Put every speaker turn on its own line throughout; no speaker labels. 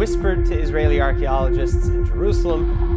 whispered to Israeli archaeologists in Jerusalem.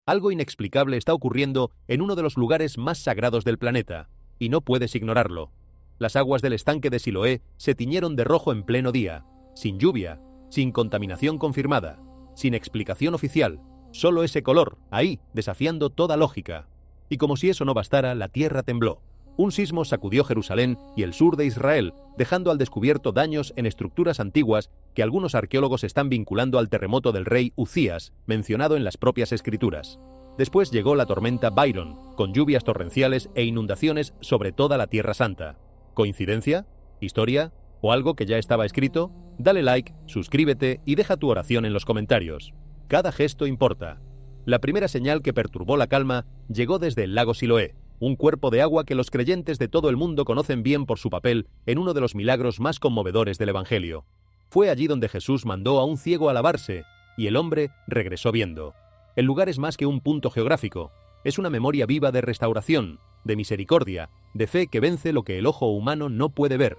Algo inexplicable está ocurriendo en uno de los lugares más sagrados del planeta, y no puedes ignorarlo. Las aguas del estanque de Siloé se tiñeron de rojo en pleno día, sin lluvia, sin contaminación confirmada, sin explicación oficial, solo ese color, ahí, desafiando toda lógica. Y como si eso no bastara, la tierra tembló. Un sismo sacudió Jerusalén y el sur de Israel, dejando al descubierto daños en estructuras antiguas que algunos arqueólogos están vinculando al terremoto del rey Uzías, mencionado en las propias escrituras. Después llegó la tormenta Byron, con lluvias torrenciales e inundaciones sobre toda la Tierra Santa. ¿Coincidencia? ¿Historia? ¿O algo que ya estaba escrito? Dale like, suscríbete y deja tu oración en los comentarios. Cada gesto importa. La primera señal que perturbó la calma llegó desde el lago Siloé, un cuerpo de agua que los creyentes de todo el mundo conocen bien por su papel en uno de los milagros más conmovedores del Evangelio. Fue allí donde Jesús mandó a un ciego a lavarse, y el hombre regresó viendo. El lugar es más que un punto geográfico, es una memoria viva de restauración, de misericordia, de fe que vence lo que el ojo humano no puede ver.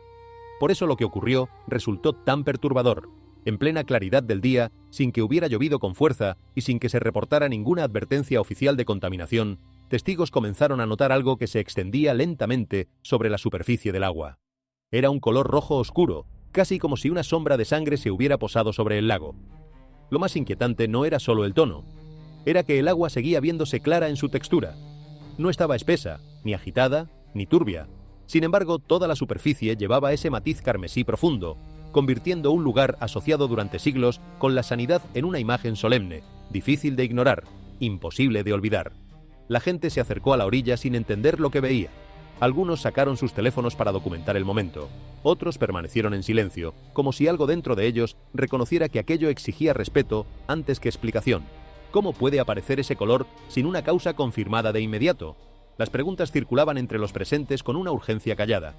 Por eso lo que ocurrió resultó tan perturbador. En plena claridad del día, sin que hubiera llovido con fuerza y sin que se reportara ninguna advertencia oficial de contaminación, testigos comenzaron a notar algo que se extendía lentamente sobre la superficie del agua. Era un color rojo oscuro, casi como si una sombra de sangre se hubiera posado sobre el lago. Lo más inquietante no era solo el tono, era que el agua seguía viéndose clara en su textura. No estaba espesa, ni agitada, ni turbia. Sin embargo, toda la superficie llevaba ese matiz carmesí profundo, convirtiendo un lugar asociado durante siglos con la sanidad en una imagen solemne, difícil de ignorar, imposible de olvidar. La gente se acercó a la orilla sin entender lo que veía. Algunos sacaron sus teléfonos para documentar el momento. Otros permanecieron en silencio, como si algo dentro de ellos reconociera que aquello exigía respeto antes que explicación. ¿Cómo puede aparecer ese color sin una causa confirmada de inmediato? Las preguntas circulaban entre los presentes con una urgencia callada.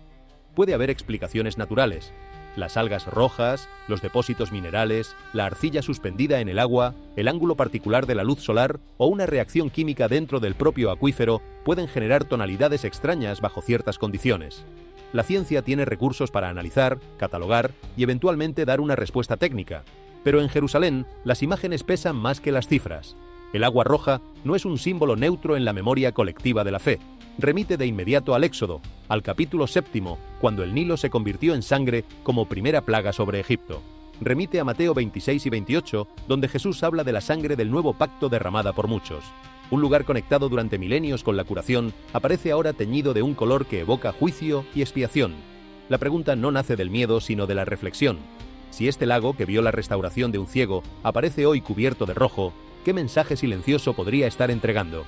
Puede haber explicaciones naturales. Las algas rojas, los depósitos minerales, la arcilla suspendida en el agua, el ángulo particular de la luz solar o una reacción química dentro del propio acuífero pueden generar tonalidades extrañas bajo ciertas condiciones. La ciencia tiene recursos para analizar, catalogar y eventualmente dar una respuesta técnica. Pero en Jerusalén, las imágenes pesan más que las cifras. El agua roja no es un símbolo neutro en la memoria colectiva de la fe. Remite de inmediato al Éxodo, al capítulo 7, cuando el Nilo se convirtió en sangre como primera plaga sobre Egipto. Remite a Mateo 26 y 28, donde Jesús habla de la sangre del nuevo pacto derramada por muchos. Un lugar conectado durante milenios con la curación aparece ahora teñido de un color que evoca juicio y expiación. La pregunta no nace del miedo, sino de la reflexión. Si este lago, que vio la restauración de un ciego, aparece hoy cubierto de rojo, ¿qué mensaje silencioso podría estar entregando?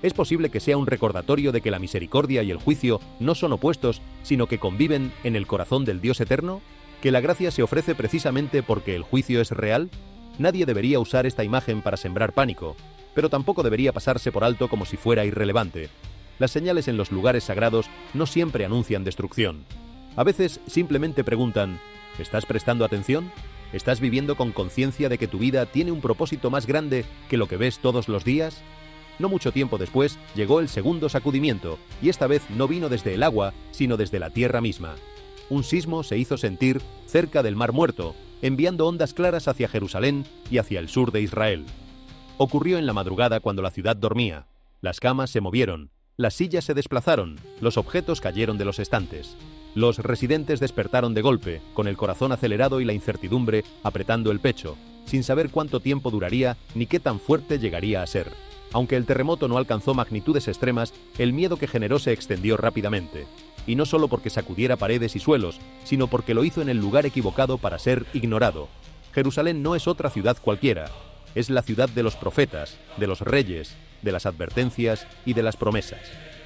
Es posible que sea un recordatorio de que la misericordia y el juicio no son opuestos, sino que conviven en el corazón del Dios eterno, que la gracia se ofrece precisamente porque el juicio es real. Nadie debería usar esta imagen para sembrar pánico, pero tampoco debería pasarse por alto como si fuera irrelevante. Las señales en los lugares sagrados no siempre anuncian destrucción. A veces simplemente preguntan, ¿estás prestando atención? ¿Estás viviendo con conciencia de que tu vida tiene un propósito más grande que lo que ves todos los días? No mucho tiempo después llegó el segundo sacudimiento, y esta vez no vino desde el agua, sino desde la tierra misma. Un sismo se hizo sentir cerca del Mar Muerto, enviando ondas claras hacia Jerusalén y hacia el sur de Israel. Ocurrió en la madrugada cuando la ciudad dormía. Las camas se movieron, las sillas se desplazaron, los objetos cayeron de los estantes. Los residentes despertaron de golpe, con el corazón acelerado y la incertidumbre apretando el pecho, sin saber cuánto tiempo duraría ni qué tan fuerte llegaría a ser. Aunque el terremoto no alcanzó magnitudes extremas, el miedo que generó se extendió rápidamente. Y no solo porque sacudiera paredes y suelos, sino porque lo hizo en el lugar equivocado para ser ignorado. Jerusalén no es otra ciudad cualquiera. Es la ciudad de los profetas, de los reyes, de las advertencias y de las promesas.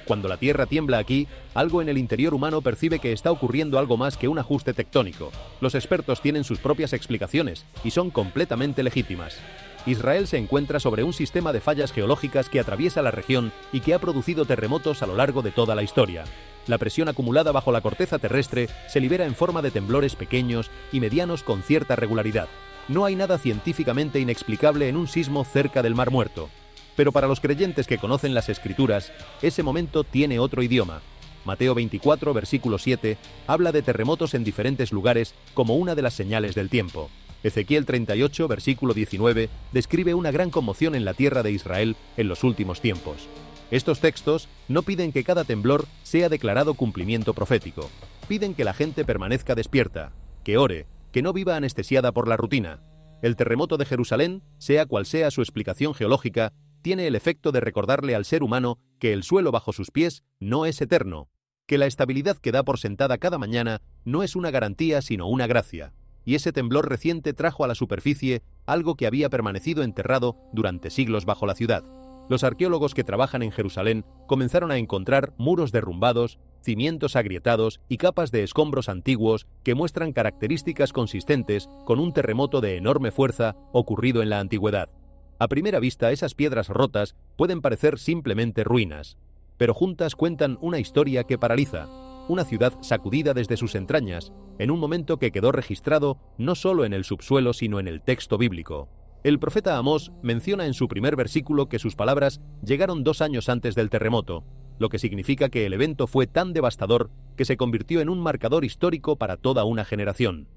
Cuando la Tierra tiembla aquí, algo en el interior humano percibe que está ocurriendo algo más que un ajuste tectónico. Los expertos tienen sus propias explicaciones y son completamente legítimas. Israel se encuentra sobre un sistema de fallas geológicas que atraviesa la región y que ha producido terremotos a lo largo de toda la historia. La presión acumulada bajo la corteza terrestre se libera en forma de temblores pequeños y medianos con cierta regularidad. No hay nada científicamente inexplicable en un sismo cerca del Mar Muerto. Pero para los creyentes que conocen las Escrituras, ese momento tiene otro idioma. Mateo 24, versículo 7, habla de terremotos en diferentes lugares como una de las señales del tiempo. Ezequiel 38, versículo 19, describe una gran conmoción en la tierra de Israel en los últimos tiempos. Estos textos no piden que cada temblor sea declarado cumplimiento profético. Piden que la gente permanezca despierta, que ore, que no viva anestesiada por la rutina. El terremoto de Jerusalén, sea cual sea su explicación geológica, tiene el efecto de recordarle al ser humano que el suelo bajo sus pies no es eterno, que la estabilidad que da por sentada cada mañana no es una garantía sino una gracia, y ese temblor reciente trajo a la superficie algo que había permanecido enterrado durante siglos bajo la ciudad. Los arqueólogos que trabajan en Jerusalén comenzaron a encontrar muros derrumbados, cimientos agrietados y capas de escombros antiguos que muestran características consistentes con un terremoto de enorme fuerza ocurrido en la antigüedad. A primera vista, esas piedras rotas pueden parecer simplemente ruinas, pero juntas cuentan una historia que paraliza, una ciudad sacudida desde sus entrañas, en un momento que quedó registrado no solo en el subsuelo sino en el texto bíblico. El profeta Amós menciona en su primer versículo que sus palabras llegaron 2 años antes del terremoto, lo que significa que el evento fue tan devastador que se convirtió en un marcador histórico para toda una generación.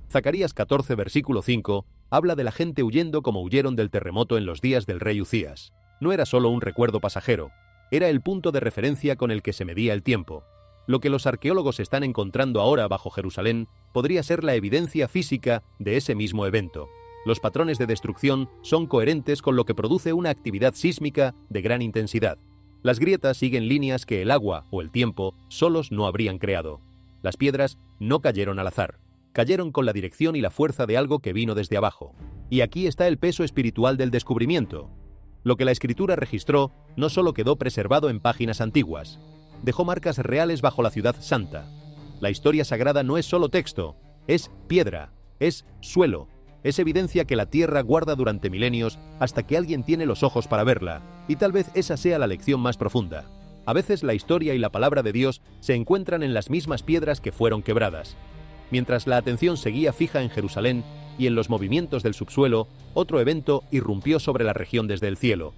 Zacarías 14, versículo 5, habla de la gente huyendo como huyeron del terremoto en los días del rey Uzías. No era solo un recuerdo pasajero, era el punto de referencia con el que se medía el tiempo. Lo que los arqueólogos están encontrando ahora bajo Jerusalén podría ser la evidencia física de ese mismo evento. Los patrones de destrucción son coherentes con lo que produce una actividad sísmica de gran intensidad. Las grietas siguen líneas que el agua o el tiempo solos no habrían creado. Las piedras no cayeron al azar. Cayeron con la dirección y la fuerza de algo que vino desde abajo. Y aquí está el peso espiritual del descubrimiento. Lo que la Escritura registró no solo quedó preservado en páginas antiguas, dejó marcas reales bajo la ciudad santa. La historia sagrada no es solo texto, es piedra, es suelo, es evidencia que la tierra guarda durante milenios hasta que alguien tiene los ojos para verla, y tal vez esa sea la lección más profunda. A veces la historia y la palabra de Dios se encuentran en las mismas piedras que fueron quebradas. Mientras la atención seguía fija en Jerusalén y en los movimientos del subsuelo, otro evento irrumpió sobre la región desde el cielo.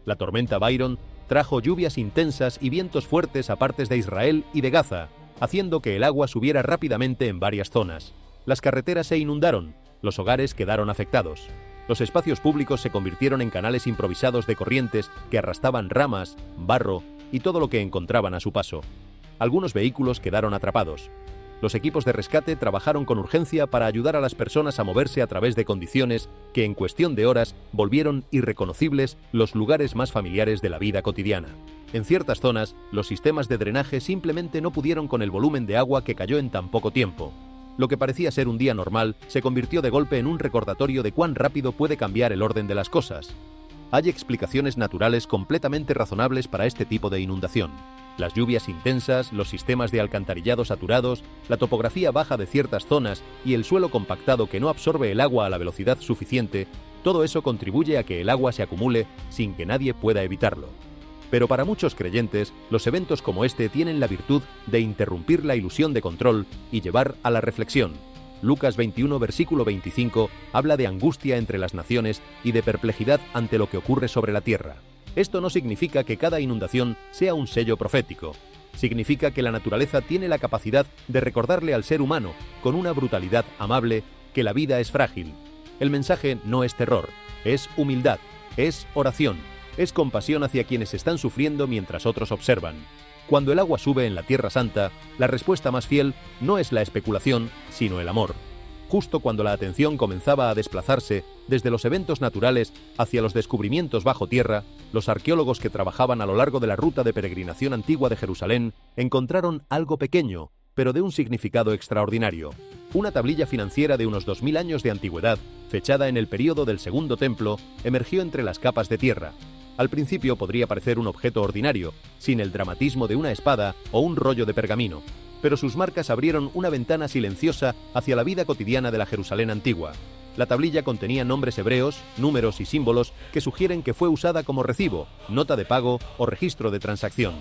La tormenta Byron trajo lluvias intensas y vientos fuertes a partes de Israel y de Gaza, haciendo que el agua subiera rápidamente en varias zonas. Las carreteras se inundaron, los hogares quedaron afectados. Los espacios públicos se convirtieron en canales improvisados de corrientes que arrastraban ramas, barro y todo lo que encontraban a su paso. Algunos vehículos quedaron atrapados. Los equipos de rescate trabajaron con urgencia para ayudar a las personas a moverse a través de condiciones que en cuestión de horas volvieron irreconocibles los lugares más familiares de la vida cotidiana. En ciertas zonas, los sistemas de drenaje simplemente no pudieron con el volumen de agua que cayó en tan poco tiempo. Lo que parecía ser un día normal se convirtió de golpe en un recordatorio de cuán rápido puede cambiar el orden de las cosas. Hay explicaciones naturales completamente razonables para este tipo de inundación. Las lluvias intensas, los sistemas de alcantarillado saturados, la topografía baja de ciertas zonas y el suelo compactado que no absorbe el agua a la velocidad suficiente, todo eso contribuye a que el agua se acumule sin que nadie pueda evitarlo. Pero para muchos creyentes, los eventos como este tienen la virtud de interrumpir la ilusión de control y llevar a la reflexión. Lucas 21, versículo 25, habla de angustia entre las naciones y de perplejidad ante lo que ocurre sobre la tierra. Esto no significa que cada inundación sea un sello profético. Significa que la naturaleza tiene la capacidad de recordarle al ser humano, con una brutalidad amable, que la vida es frágil. El mensaje no es terror, es humildad, es oración, es compasión hacia quienes están sufriendo mientras otros observan. Cuando el agua sube en la Tierra Santa, la respuesta más fiel no es la especulación, sino el amor. Justo cuando la atención comenzaba a desplazarse desde los eventos naturales hacia los descubrimientos bajo tierra, los arqueólogos que trabajaban a lo largo de la ruta de peregrinación antigua de Jerusalén encontraron algo pequeño, pero de un significado extraordinario. Una tablilla financiera de unos 2000 años de antigüedad, fechada en el período del Segundo Templo, emergió entre las capas de tierra. Al principio podría parecer un objeto ordinario, sin el dramatismo de una espada o un rollo de pergamino, pero sus marcas abrieron una ventana silenciosa hacia la vida cotidiana de la Jerusalén antigua. La tablilla contenía nombres hebreos, números y símbolos que sugieren que fue usada como recibo, nota de pago o registro de transacción.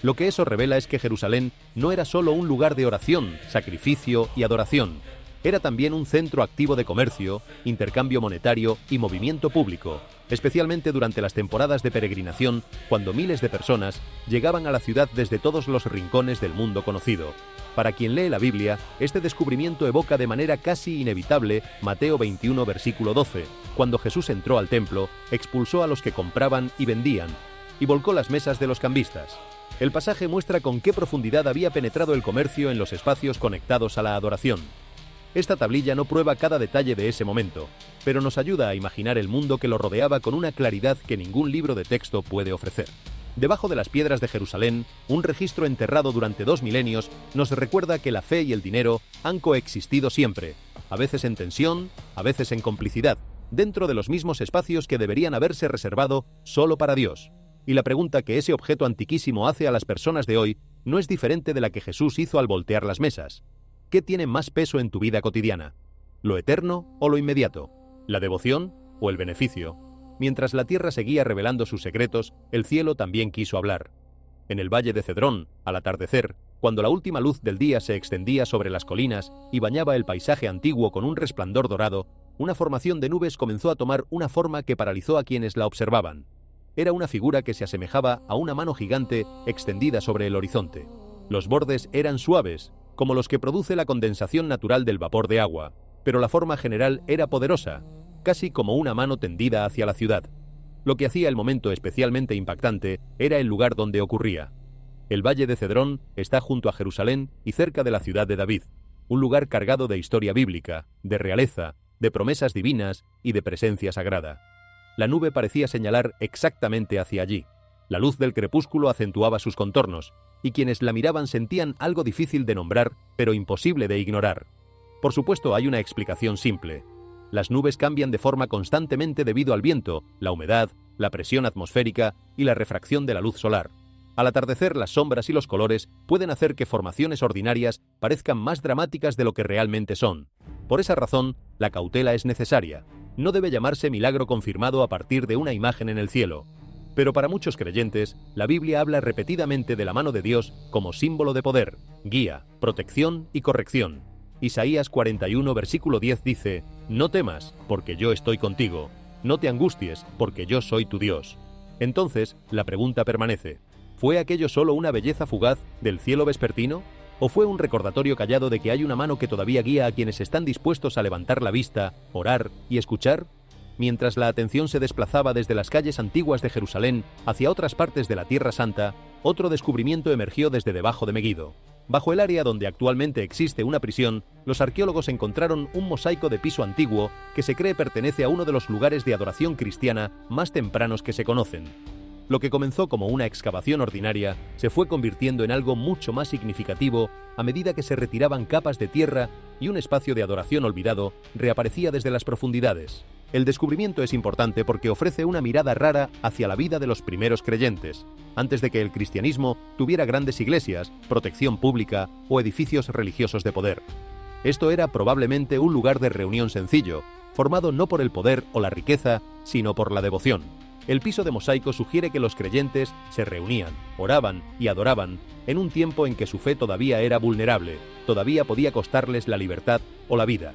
Lo que eso revela es que Jerusalén no era solo un lugar de oración, sacrificio y adoración. Era también un centro activo de comercio, intercambio monetario y movimiento público, especialmente durante las temporadas de peregrinación, cuando miles de personas llegaban a la ciudad desde todos los rincones del mundo conocido. Para quien lee la Biblia, este descubrimiento evoca de manera casi inevitable Mateo 21, versículo 12, cuando Jesús entró al templo, expulsó a los que compraban y vendían, y volcó las mesas de los cambistas. El pasaje muestra con qué profundidad había penetrado el comercio en los espacios conectados a la adoración. Esta tablilla no prueba cada detalle de ese momento, pero nos ayuda a imaginar el mundo que lo rodeaba con una claridad que ningún libro de texto puede ofrecer. Debajo de las piedras de Jerusalén, un registro enterrado durante 2 milenios nos recuerda que la fe y el dinero han coexistido siempre, a veces en tensión, a veces en complicidad, dentro de los mismos espacios que deberían haberse reservado solo para Dios. Y la pregunta que ese objeto antiquísimo hace a las personas de hoy no es diferente de la que Jesús hizo al voltear las mesas. ¿Qué tiene más peso en tu vida cotidiana? ¿Lo eterno o lo inmediato? ¿La devoción o el beneficio? Mientras la tierra seguía revelando sus secretos, el cielo también quiso hablar. En el valle de Cedrón, al atardecer, cuando la última luz del día se extendía sobre las colinas y bañaba el paisaje antiguo con un resplandor dorado, una formación de nubes comenzó a tomar una forma que paralizó a quienes la observaban. Era una figura que se asemejaba a una mano gigante extendida sobre el horizonte. Los bordes eran suaves, como los que produce la condensación natural del vapor de agua, pero la forma general era poderosa, casi como una mano tendida hacia la ciudad. Lo que hacía el momento especialmente impactante era el lugar donde ocurría. El Valle de Cedrón está junto a Jerusalén y cerca de la ciudad de David, un lugar cargado de historia bíblica, de realeza, de promesas divinas y de presencia sagrada. La nube parecía señalar exactamente hacia allí. La luz del crepúsculo acentuaba sus contornos, y quienes la miraban sentían algo difícil de nombrar, pero imposible de ignorar. Por supuesto, hay una explicación simple. Las nubes cambian de forma constantemente debido al viento, la humedad, la presión atmosférica y la refracción de la luz solar. Al atardecer, las sombras y los colores pueden hacer que formaciones ordinarias parezcan más dramáticas de lo que realmente son. Por esa razón, la cautela es necesaria. No debe llamarse milagro confirmado a partir de una imagen en el cielo. Pero para muchos creyentes, la Biblia habla repetidamente de la mano de Dios como símbolo de poder, guía, protección y corrección. Isaías 41, versículo 10 dice: «No temas, porque yo estoy contigo. No te angusties, porque yo soy tu Dios». Entonces, la pregunta permanece: ¿fue aquello solo una belleza fugaz del cielo vespertino? ¿O fue un recordatorio callado de que hay una mano que todavía guía a quienes están dispuestos a levantar la vista, orar y escuchar? Mientras la atención se desplazaba desde las calles antiguas de Jerusalén hacia otras partes de la Tierra Santa, otro descubrimiento emergió desde debajo de Meguido. Bajo el área donde actualmente existe una prisión, los arqueólogos encontraron un mosaico de piso antiguo que se cree pertenece a uno de los lugares de adoración cristiana más tempranos que se conocen. Lo que comenzó como una excavación ordinaria se fue convirtiendo en algo mucho más significativo a medida que se retiraban capas de tierra y un espacio de adoración olvidado reaparecía desde las profundidades. El descubrimiento es importante porque ofrece una mirada rara hacia la vida de los primeros creyentes, antes de que el cristianismo tuviera grandes iglesias, protección pública o edificios religiosos de poder. Esto era probablemente un lugar de reunión sencillo, formado no por el poder o la riqueza, sino por la devoción. El piso de mosaico sugiere que los creyentes se reunían, oraban y adoraban en un tiempo en que su fe todavía era vulnerable, todavía podía costarles la libertad o la vida.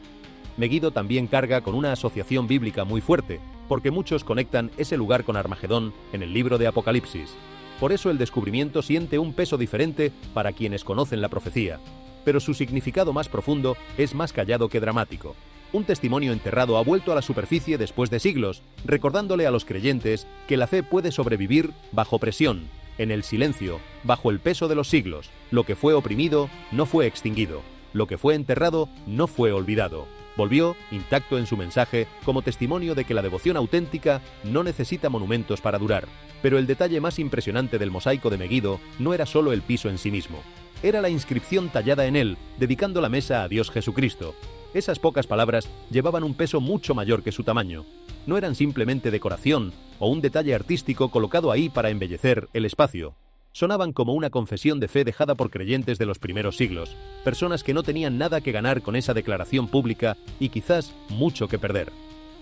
Meguido también carga con una asociación bíblica muy fuerte, porque muchos conectan ese lugar con Armagedón en el libro de Apocalipsis. Por eso el descubrimiento siente un peso diferente para quienes conocen la profecía, pero su significado más profundo es más callado que dramático. Un testimonio enterrado ha vuelto a la superficie después de siglos, recordándole a los creyentes que la fe puede sobrevivir bajo presión, en el silencio, bajo el peso de los siglos. Lo que fue oprimido no fue extinguido, lo que fue enterrado no fue olvidado. Volvió, intacto en su mensaje, como testimonio de que la devoción auténtica no necesita monumentos para durar. Pero el detalle más impresionante del mosaico de Meguido no era solo el piso en sí mismo. Era la inscripción tallada en él, dedicando la mesa a Dios Jesucristo. Esas pocas palabras llevaban un peso mucho mayor que su tamaño. no eran simplemente decoración o un detalle artístico colocado ahí para embellecer el espacio. Sonaban como una confesión de fe dejada por creyentes de los primeros siglos, personas que no tenían nada que ganar con esa declaración pública y quizás mucho que perder.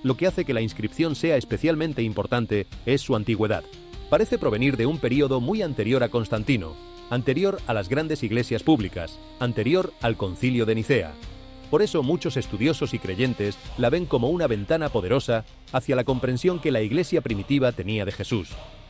Lo que hace que la inscripción sea especialmente importante es su antigüedad. Parece provenir de un período muy anterior a Constantino, anterior a las grandes iglesias públicas, anterior al Concilio de Nicea. Por eso muchos estudiosos y creyentes la ven como una ventana poderosa hacia la comprensión que la iglesia primitiva tenía de Jesús.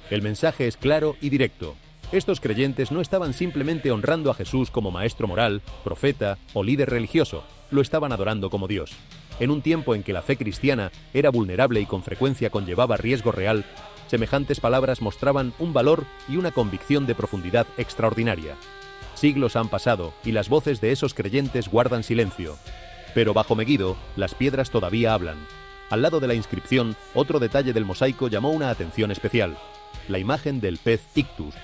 El mensaje es claro y directo. Estos creyentes no estaban simplemente honrando a Jesús como maestro moral, profeta o líder religioso, lo estaban adorando como Dios. En un tiempo en que la fe cristiana era vulnerable y con frecuencia conllevaba riesgo real, semejantes palabras mostraban un valor y una convicción de profundidad extraordinaria. Siglos han pasado y las voces de esos creyentes guardan silencio. Pero bajo Meguido, las piedras todavía hablan. Al lado de la inscripción, otro detalle del mosaico llamó una atención especial: la imagen del pez ictus.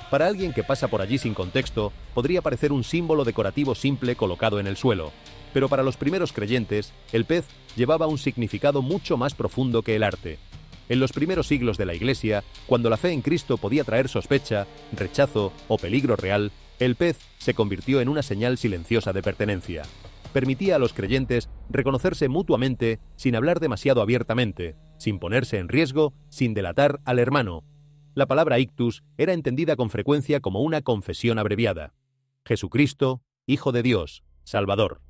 Para alguien que pasa por allí sin contexto, podría parecer un símbolo decorativo simple colocado en el suelo. Pero para los primeros creyentes, el pez llevaba un significado mucho más profundo que el arte. En los primeros siglos de la Iglesia, cuando la fe en Cristo podía traer sospecha, rechazo o peligro real, el pez se convirtió en una señal silenciosa de pertenencia. Permitía a los creyentes reconocerse mutuamente sin hablar demasiado abiertamente, sin ponerse en riesgo, sin delatar al hermano. La palabra ictus era entendida con frecuencia como una confesión abreviada. Jesucristo, Hijo de Dios, Salvador.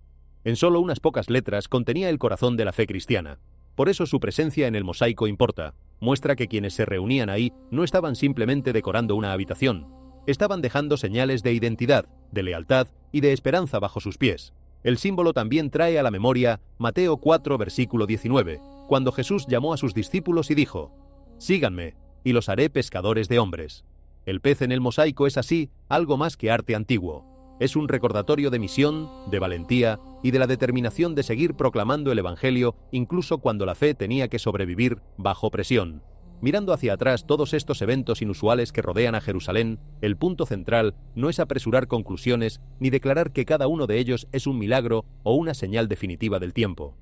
En solo unas pocas letras contenía el corazón de la fe cristiana. Por eso su presencia en el mosaico importa. Muestra que quienes se reunían ahí no estaban simplemente decorando una habitación. Estaban dejando señales de identidad, de lealtad y de esperanza bajo sus pies. El símbolo también trae a la memoria Mateo 4, versículo 19, cuando Jesús llamó a sus discípulos y dijo: «Síganme, y los haré pescadores de hombres». El pez en el mosaico es así algo más que arte antiguo. Es un recordatorio de misión, de valentía y de la determinación de seguir proclamando el Evangelio incluso cuando la fe tenía que sobrevivir bajo presión. Mirando hacia atrás todos estos eventos inusuales que rodean a Jerusalén, el punto central no es apresurar conclusiones ni declarar que cada uno de ellos es un milagro o una señal definitiva del tiempo.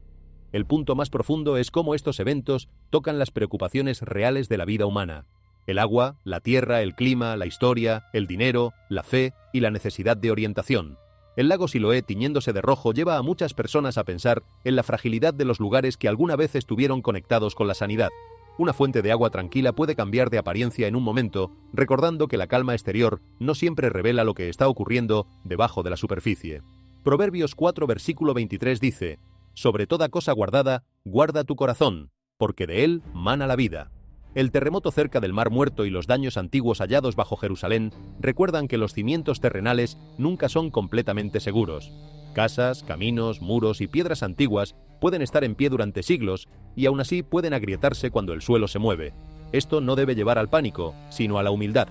El punto más profundo es cómo estos eventos tocan las preocupaciones reales de la vida humana: el agua, la tierra, el clima, la historia, el dinero, la fe y la necesidad de orientación. El lago Siloé tiñéndose de rojo lleva a muchas personas a pensar en la fragilidad de los lugares que alguna vez estuvieron conectados con la sanidad. Una fuente de agua tranquila puede cambiar de apariencia en un momento, recordando que la calma exterior no siempre revela lo que está ocurriendo debajo de la superficie. Proverbios 4, versículo 23 dice: «Sobre toda cosa guardada, guarda tu corazón, porque de él mana la vida». El terremoto cerca del Mar Muerto y los daños antiguos hallados bajo Jerusalén recuerdan que los cimientos terrenales nunca son completamente seguros. Casas, caminos, muros y piedras antiguas pueden estar en pie durante siglos y aún así pueden agrietarse cuando el suelo se mueve. Esto no debe llevar al pánico, sino a la humildad.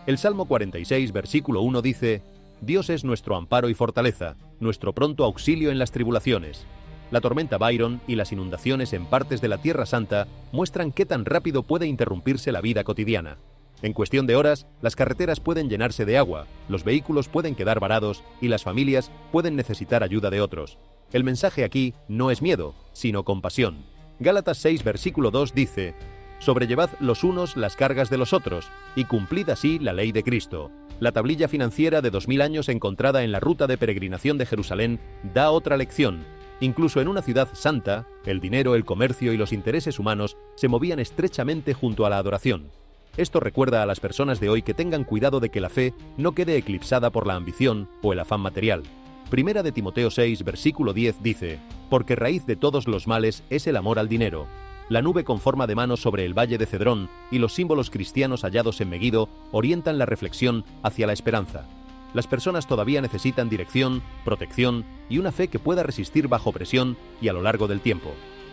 El Salmo 46, versículo 1 dice: «Dios es nuestro amparo y fortaleza, nuestro pronto auxilio en las tribulaciones». La tormenta Byron y las inundaciones en partes de la Tierra Santa muestran qué tan rápido puede interrumpirse la vida cotidiana. En cuestión de horas, las carreteras pueden llenarse de agua, los vehículos pueden quedar varados y las familias pueden necesitar ayuda de otros. El mensaje aquí no es miedo, sino compasión. Gálatas 6, versículo 2 dice: «Sobrellevad los unos las cargas de los otros, y cumplid así la ley de Cristo». La tablilla financiera de 2000 años encontrada en la ruta de peregrinación de Jerusalén da otra lección. Incluso en una ciudad santa, el dinero, el comercio y los intereses humanos se movían estrechamente junto a la adoración. Esto recuerda a las personas de hoy que tengan cuidado de que la fe no quede eclipsada por la ambición o el afán material. Primera de Timoteo 6, versículo 10 dice: «Porque raíz de todos los males es el amor al dinero». La nube con forma de mano sobre el valle de Cedrón y los símbolos cristianos hallados en Meguido orientan la reflexión hacia la esperanza. Las personas todavía necesitan dirección, protección y una fe que pueda resistir bajo presión y a lo largo del tiempo.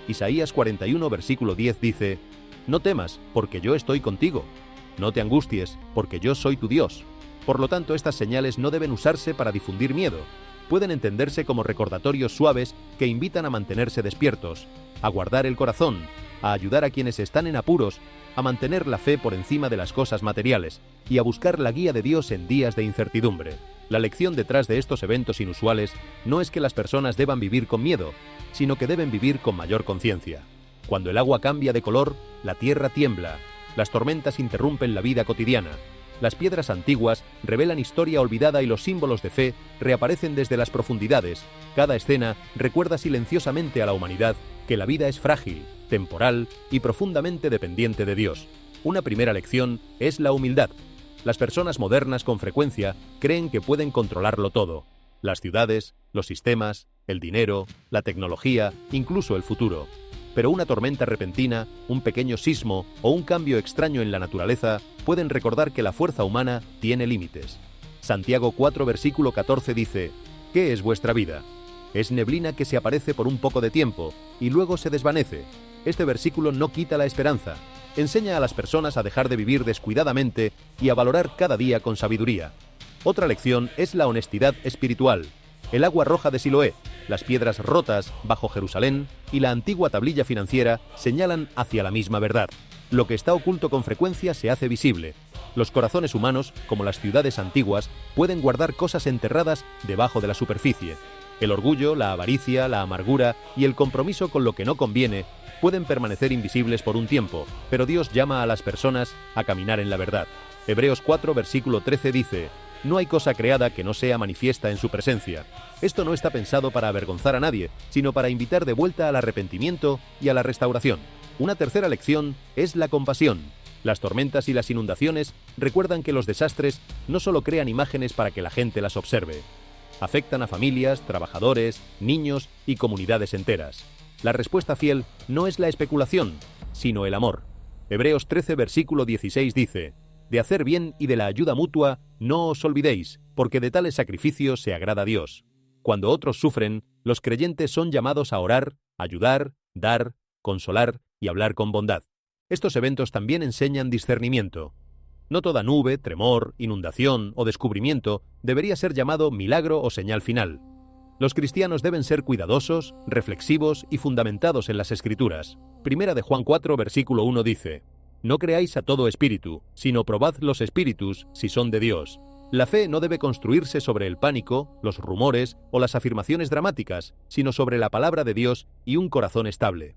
Isaías 41, versículo 10 dice: «No temas, porque yo estoy contigo. No te angusties, porque yo soy tu Dios». Por lo tanto, estas señales no deben usarse para difundir miedo. Pueden entenderse como recordatorios suaves que invitan a mantenerse despiertos, a guardar el corazón, a ayudar a quienes están en apuros, a mantener la fe por encima de las cosas materiales y a buscar la guía de Dios en días de incertidumbre. La lección detrás de estos eventos inusuales no es que las personas deban vivir con miedo, sino que deben vivir con mayor conciencia. Cuando el agua cambia de color, la tierra tiembla. Las tormentas interrumpen la vida cotidiana. Las piedras antiguas revelan historia olvidada y los símbolos de fe reaparecen desde las profundidades. Cada escena recuerda silenciosamente a la humanidad que la vida es frágil, temporal y profundamente dependiente de Dios. Una primera lección es la humildad. Las personas modernas con frecuencia creen que pueden controlarlo todo. Las ciudades, los sistemas, el dinero, la tecnología, incluso el futuro. Pero una tormenta repentina, un pequeño sismo o un cambio extraño en la naturaleza pueden recordar que la fuerza humana tiene límites. Santiago 4, versículo 14 dice: ¿Qué es vuestra vida? Es neblina que se aparece por un poco de tiempo y luego se desvanece. Este versículo no quita la esperanza. Enseña a las personas a dejar de vivir descuidadamente y a valorar cada día con sabiduría. Otra lección es la honestidad espiritual. El agua roja de Siloé, las piedras rotas bajo Jerusalén y la antigua tablilla financiera señalan hacia la misma verdad. Lo que está oculto con frecuencia se hace visible. Los corazones humanos, como las ciudades antiguas, pueden guardar cosas enterradas debajo de la superficie. El orgullo, la avaricia, la amargura y el compromiso con lo que no conviene pueden permanecer invisibles por un tiempo, pero Dios llama a las personas a caminar en la verdad. Hebreos 4, versículo 13 dice: No hay cosa creada que no sea manifiesta en su presencia. Esto no está pensado para avergonzar a nadie, sino para invitar de vuelta al arrepentimiento y a la restauración. Una tercera lección es la compasión. Las tormentas y las inundaciones recuerdan que los desastres no solo crean imágenes para que la gente las observe. Afectan a familias, trabajadores, niños y comunidades enteras. La respuesta fiel no es la especulación, sino el amor. Hebreos 13, versículo 16 dice: De hacer bien y de la ayuda mutua no os olvidéis, porque de tales sacrificios se agrada a Dios. Cuando otros sufren, los creyentes son llamados a orar, ayudar, dar, consolar y hablar con bondad. Estos eventos también enseñan discernimiento. No toda nube, tremor, inundación o descubrimiento debería ser llamado milagro o señal final. Los cristianos deben ser cuidadosos, reflexivos y fundamentados en las Escrituras. Primera de Juan 4, versículo 1 dice: No creáis a todo espíritu, sino probad los espíritus si son de Dios. La fe no debe construirse sobre el pánico, los rumores o las afirmaciones dramáticas, sino sobre la palabra de Dios y un corazón estable.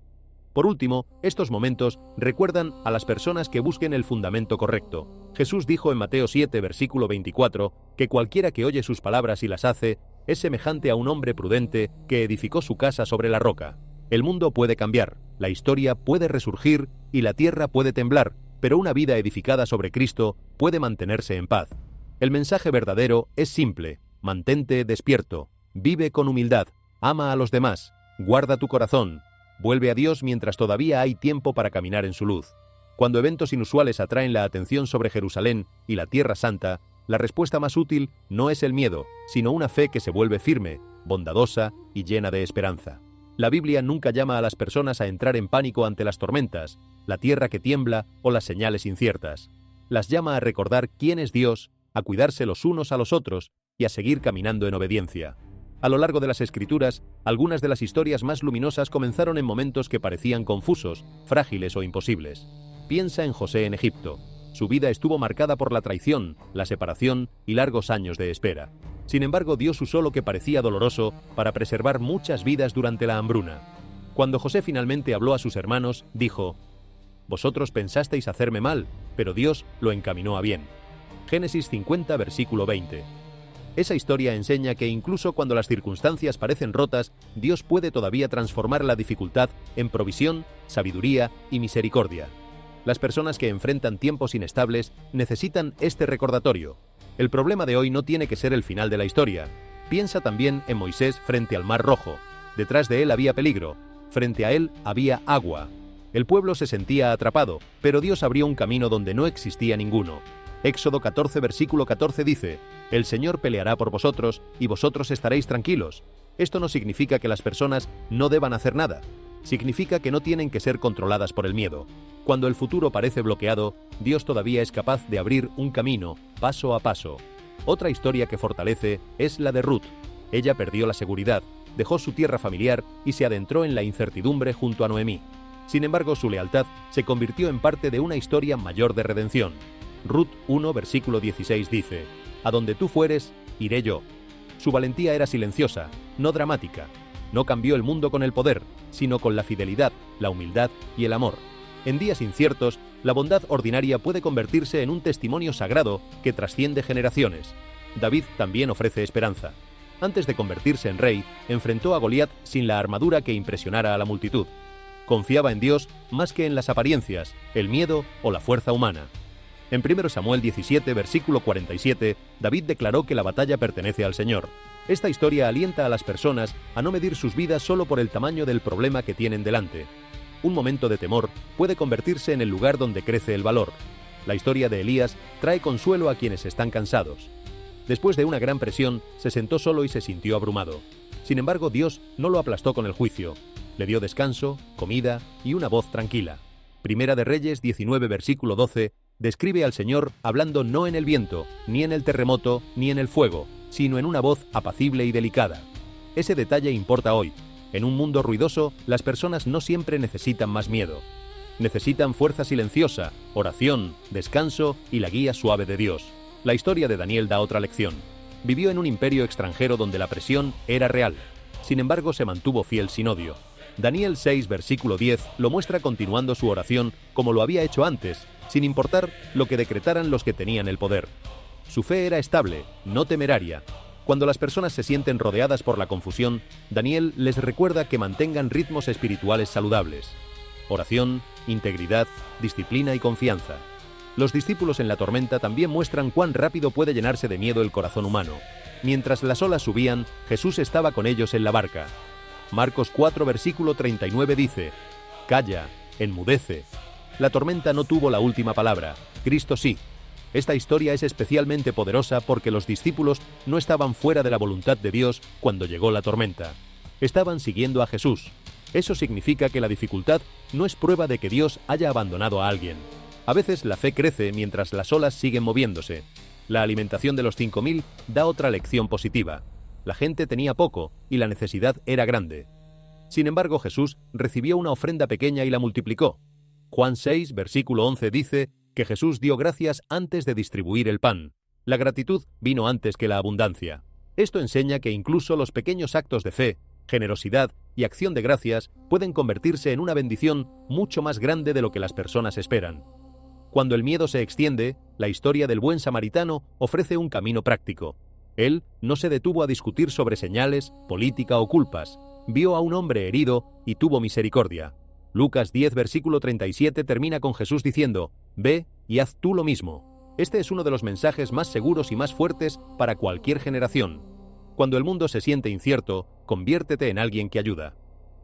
Por último, estos momentos recuerdan a las personas que busquen el fundamento correcto. Jesús dijo en Mateo 7, versículo 24, que cualquiera que oye sus palabras y las hace es semejante a un hombre prudente que edificó su casa sobre la roca. El mundo puede cambiar, la historia puede resurgir y la tierra puede temblar, pero una vida edificada sobre Cristo puede mantenerse en paz. El mensaje verdadero es simple: mantente despierto, vive con humildad, ama a los demás, guarda tu corazón, vuelve a Dios mientras todavía hay tiempo para caminar en su luz. Cuando eventos inusuales atraen la atención sobre Jerusalén y la Tierra Santa, la respuesta más útil no es el miedo, sino una fe que se vuelve firme, bondadosa y llena de esperanza. La Biblia nunca llama a las personas a entrar en pánico ante las tormentas, la tierra que tiembla o las señales inciertas. Las llama a recordar quién es Dios, a cuidarse los unos a los otros y a seguir caminando en obediencia. A lo largo de las Escrituras, algunas de las historias más luminosas comenzaron en momentos que parecían confusos, frágiles o imposibles. Piensa en José en Egipto. Su vida estuvo marcada por la traición, la separación y largos años de espera. Sin embargo, Dios usó lo que parecía doloroso para preservar muchas vidas durante la hambruna. Cuando José finalmente habló a sus hermanos, dijo: «Vosotros pensasteis hacerme mal, pero Dios lo encaminó a bien». Génesis 50, versículo 20. Esa historia enseña que incluso cuando las circunstancias parecen rotas, Dios puede todavía transformar la dificultad en provisión, sabiduría y misericordia. Las personas que enfrentan tiempos inestables necesitan este recordatorio. El problema de hoy no tiene que ser el final de la historia. Piensa también en Moisés frente al Mar Rojo. Detrás de él había peligro, frente a él había agua. El pueblo se sentía atrapado, pero Dios abrió un camino donde no existía ninguno. Éxodo 14, versículo 14 dice: «El Señor peleará por vosotros y vosotros estaréis tranquilos». Esto no significa que las personas no deban hacer nada. Significa que no tienen que ser controladas por el miedo. Cuando el futuro parece bloqueado, Dios todavía es capaz de abrir un camino, paso a paso. Otra historia que fortalece es la de Ruth. Ella perdió la seguridad, dejó su tierra familiar y se adentró en la incertidumbre junto a Noemí. Sin embargo, su lealtad se convirtió en parte de una historia mayor de redención. Ruth 1, versículo 16 dice: «A donde tú fueres, iré yo». Su valentía era silenciosa, no dramática. no cambió el mundo con el poder, sino con la fidelidad, la humildad y el amor. En días inciertos, la bondad ordinaria puede convertirse en un testimonio sagrado que trasciende generaciones. David también ofrece esperanza. Antes de convertirse en rey, enfrentó a Goliat sin la armadura que impresionara a la multitud. Confiaba en Dios más que en las apariencias, el miedo o la fuerza humana. En 1 Samuel 17, versículo 47, David declaró que la batalla pertenece al Señor. Esta historia alienta a las personas a no medir sus vidas solo por el tamaño del problema que tienen delante. Un momento de temor puede convertirse en el lugar donde crece el valor. La historia de Elías trae consuelo a quienes están cansados. Después de una gran presión, se sentó solo y se sintió abrumado. Sin embargo, Dios no lo aplastó con el juicio. Le dio descanso, comida y una voz tranquila. Primera de Reyes 19, versículo 12, describe al Señor hablando no en el viento, ni en el terremoto, ni en el fuego, sino en una voz apacible y delicada. Ese detalle importa hoy. En un mundo ruidoso, las personas no siempre necesitan más miedo. Necesitan fuerza silenciosa, oración, descanso y la guía suave de Dios. La historia de Daniel da otra lección. Vivió en un imperio extranjero donde la presión era real. Sin embargo, se mantuvo fiel sin odio. Daniel 6, versículo 10, lo muestra continuando su oración como lo había hecho antes, sin importar lo que decretaran los que tenían el poder. Su fe era estable, no temeraria. Cuando las personas se sienten rodeadas por la confusión, Daniel les recuerda que mantengan ritmos espirituales saludables. Oración, integridad, disciplina y confianza. Los discípulos en la tormenta también muestran cuán rápido puede llenarse de miedo el corazón humano. Mientras las olas subían, Jesús estaba con ellos en la barca. Marcos 4, versículo 39 dice: «Calla, enmudece». La tormenta no tuvo la última palabra, Cristo sí. Esta historia es especialmente poderosa porque los discípulos no estaban fuera de la voluntad de Dios cuando llegó la tormenta. Estaban siguiendo a Jesús. Eso significa que la dificultad no es prueba de que Dios haya abandonado a alguien. A veces la fe crece mientras las olas siguen moviéndose. La alimentación de los 5.000 da otra lección positiva. La gente tenía poco y la necesidad era grande. Sin embargo, Jesús recibió una ofrenda pequeña y la multiplicó. Juan 6, versículo 11 dice que Jesús dio gracias antes de distribuir el pan. La gratitud vino antes que la abundancia. Esto enseña que incluso los pequeños actos de fe, generosidad y acción de gracias pueden convertirse en una bendición mucho más grande de lo que las personas esperan. Cuando el miedo se extiende, la historia del buen samaritano ofrece un camino práctico. Él no se detuvo a discutir sobre señales, política o culpas. Vio a un hombre herido y tuvo misericordia. Lucas 10, versículo 37 termina con Jesús diciendo: «Ve y haz tú lo mismo». Este es uno de los mensajes más seguros y más fuertes para cualquier generación. Cuando el mundo se siente incierto, conviértete en alguien que ayuda.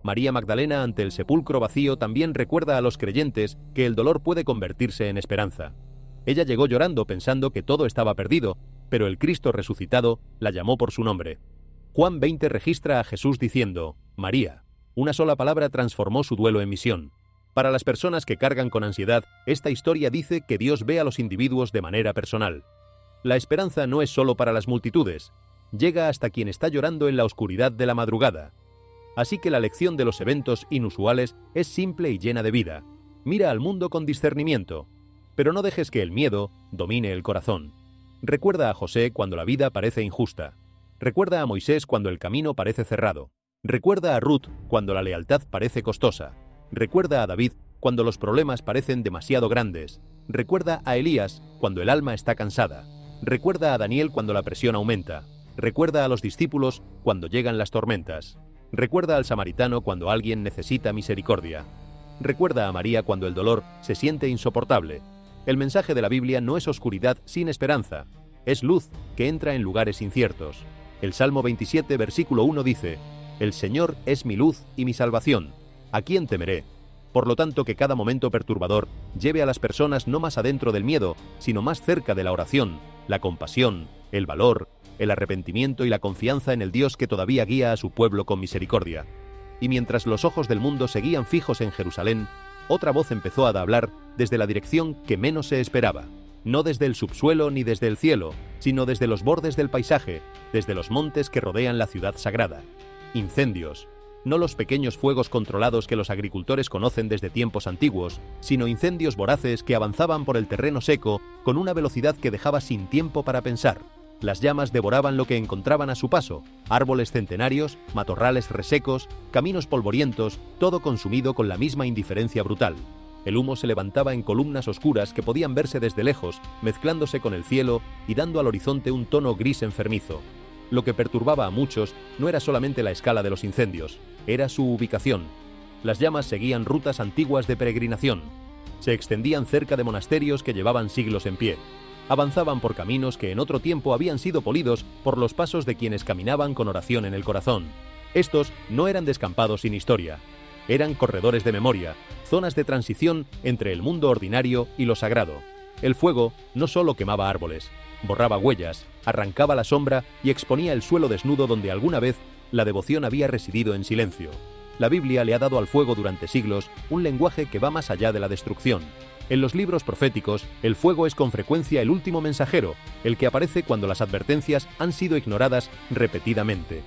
María Magdalena, ante el sepulcro vacío, también recuerda a los creyentes que el dolor puede convertirse en esperanza. Ella llegó llorando pensando que todo estaba perdido, pero el Cristo resucitado la llamó por su nombre. Juan 20 registra a Jesús diciendo: «María». Una sola palabra transformó su duelo en misión. Para las personas que cargan con ansiedad, esta historia dice que Dios ve a los individuos de manera personal. La esperanza no es solo para las multitudes, llega hasta quien está llorando en la oscuridad de la madrugada. Así que la lección de los eventos inusuales es simple y llena de vida. Mira al mundo con discernimiento, pero no dejes que el miedo domine el corazón. Recuerda a José cuando la vida parece injusta. Recuerda a Moisés cuando el camino parece cerrado. Recuerda a Ruth cuando la lealtad parece costosa. Recuerda a David cuando los problemas parecen demasiado grandes. Recuerda a Elías cuando el alma está cansada. Recuerda a Daniel cuando la presión aumenta. Recuerda a los discípulos cuando llegan las tormentas. Recuerda al samaritano cuando alguien necesita misericordia. Recuerda a María cuando el dolor se siente insoportable. El mensaje de la Biblia no es oscuridad sin esperanza, es luz que entra en lugares inciertos. El Salmo 27, versículo 1 dice: «El Señor es mi luz y mi salvación. ¿A quién temeré?». Por lo tanto, que cada momento perturbador lleve a las personas no más adentro del miedo, sino más cerca de la oración, la compasión, el valor, el arrepentimiento y la confianza en el Dios que todavía guía a su pueblo con misericordia. Y mientras los ojos del mundo seguían fijos en Jerusalén, otra voz empezó a hablar desde la dirección que menos se esperaba. No desde el subsuelo ni desde el cielo, sino desde los bordes del paisaje, desde los montes que rodean la ciudad sagrada. Incendios. No los pequeños fuegos controlados que los agricultores conocen desde tiempos antiguos, sino incendios voraces que avanzaban por el terreno seco con una velocidad que dejaba sin tiempo para pensar. Las llamas devoraban lo que encontraban a su paso: árboles centenarios, matorrales resecos, caminos polvorientos, todo consumido con la misma indiferencia brutal. El humo se levantaba en columnas oscuras que podían verse desde lejos, mezclándose con el cielo y dando al horizonte un tono gris enfermizo. Lo que perturbaba a muchos no era solamente la escala de los incendios, era su ubicación. Las llamas seguían rutas antiguas de peregrinación. Se extendían cerca de monasterios que llevaban siglos en pie. Avanzaban por caminos que en otro tiempo habían sido polidos por los pasos de quienes caminaban con oración en el corazón. Estos no eran descampados sin historia. Eran corredores de memoria, zonas de transición entre el mundo ordinario y lo sagrado. El fuego no solo quemaba árboles, borraba huellas, arrancaba la sombra y exponía el suelo desnudo donde alguna vez la devoción había residido en silencio. La Biblia le ha dado al fuego durante siglos un lenguaje que va más allá de la destrucción. En los libros proféticos, el fuego es con frecuencia el último mensajero, el que aparece cuando las advertencias han sido ignoradas repetidamente.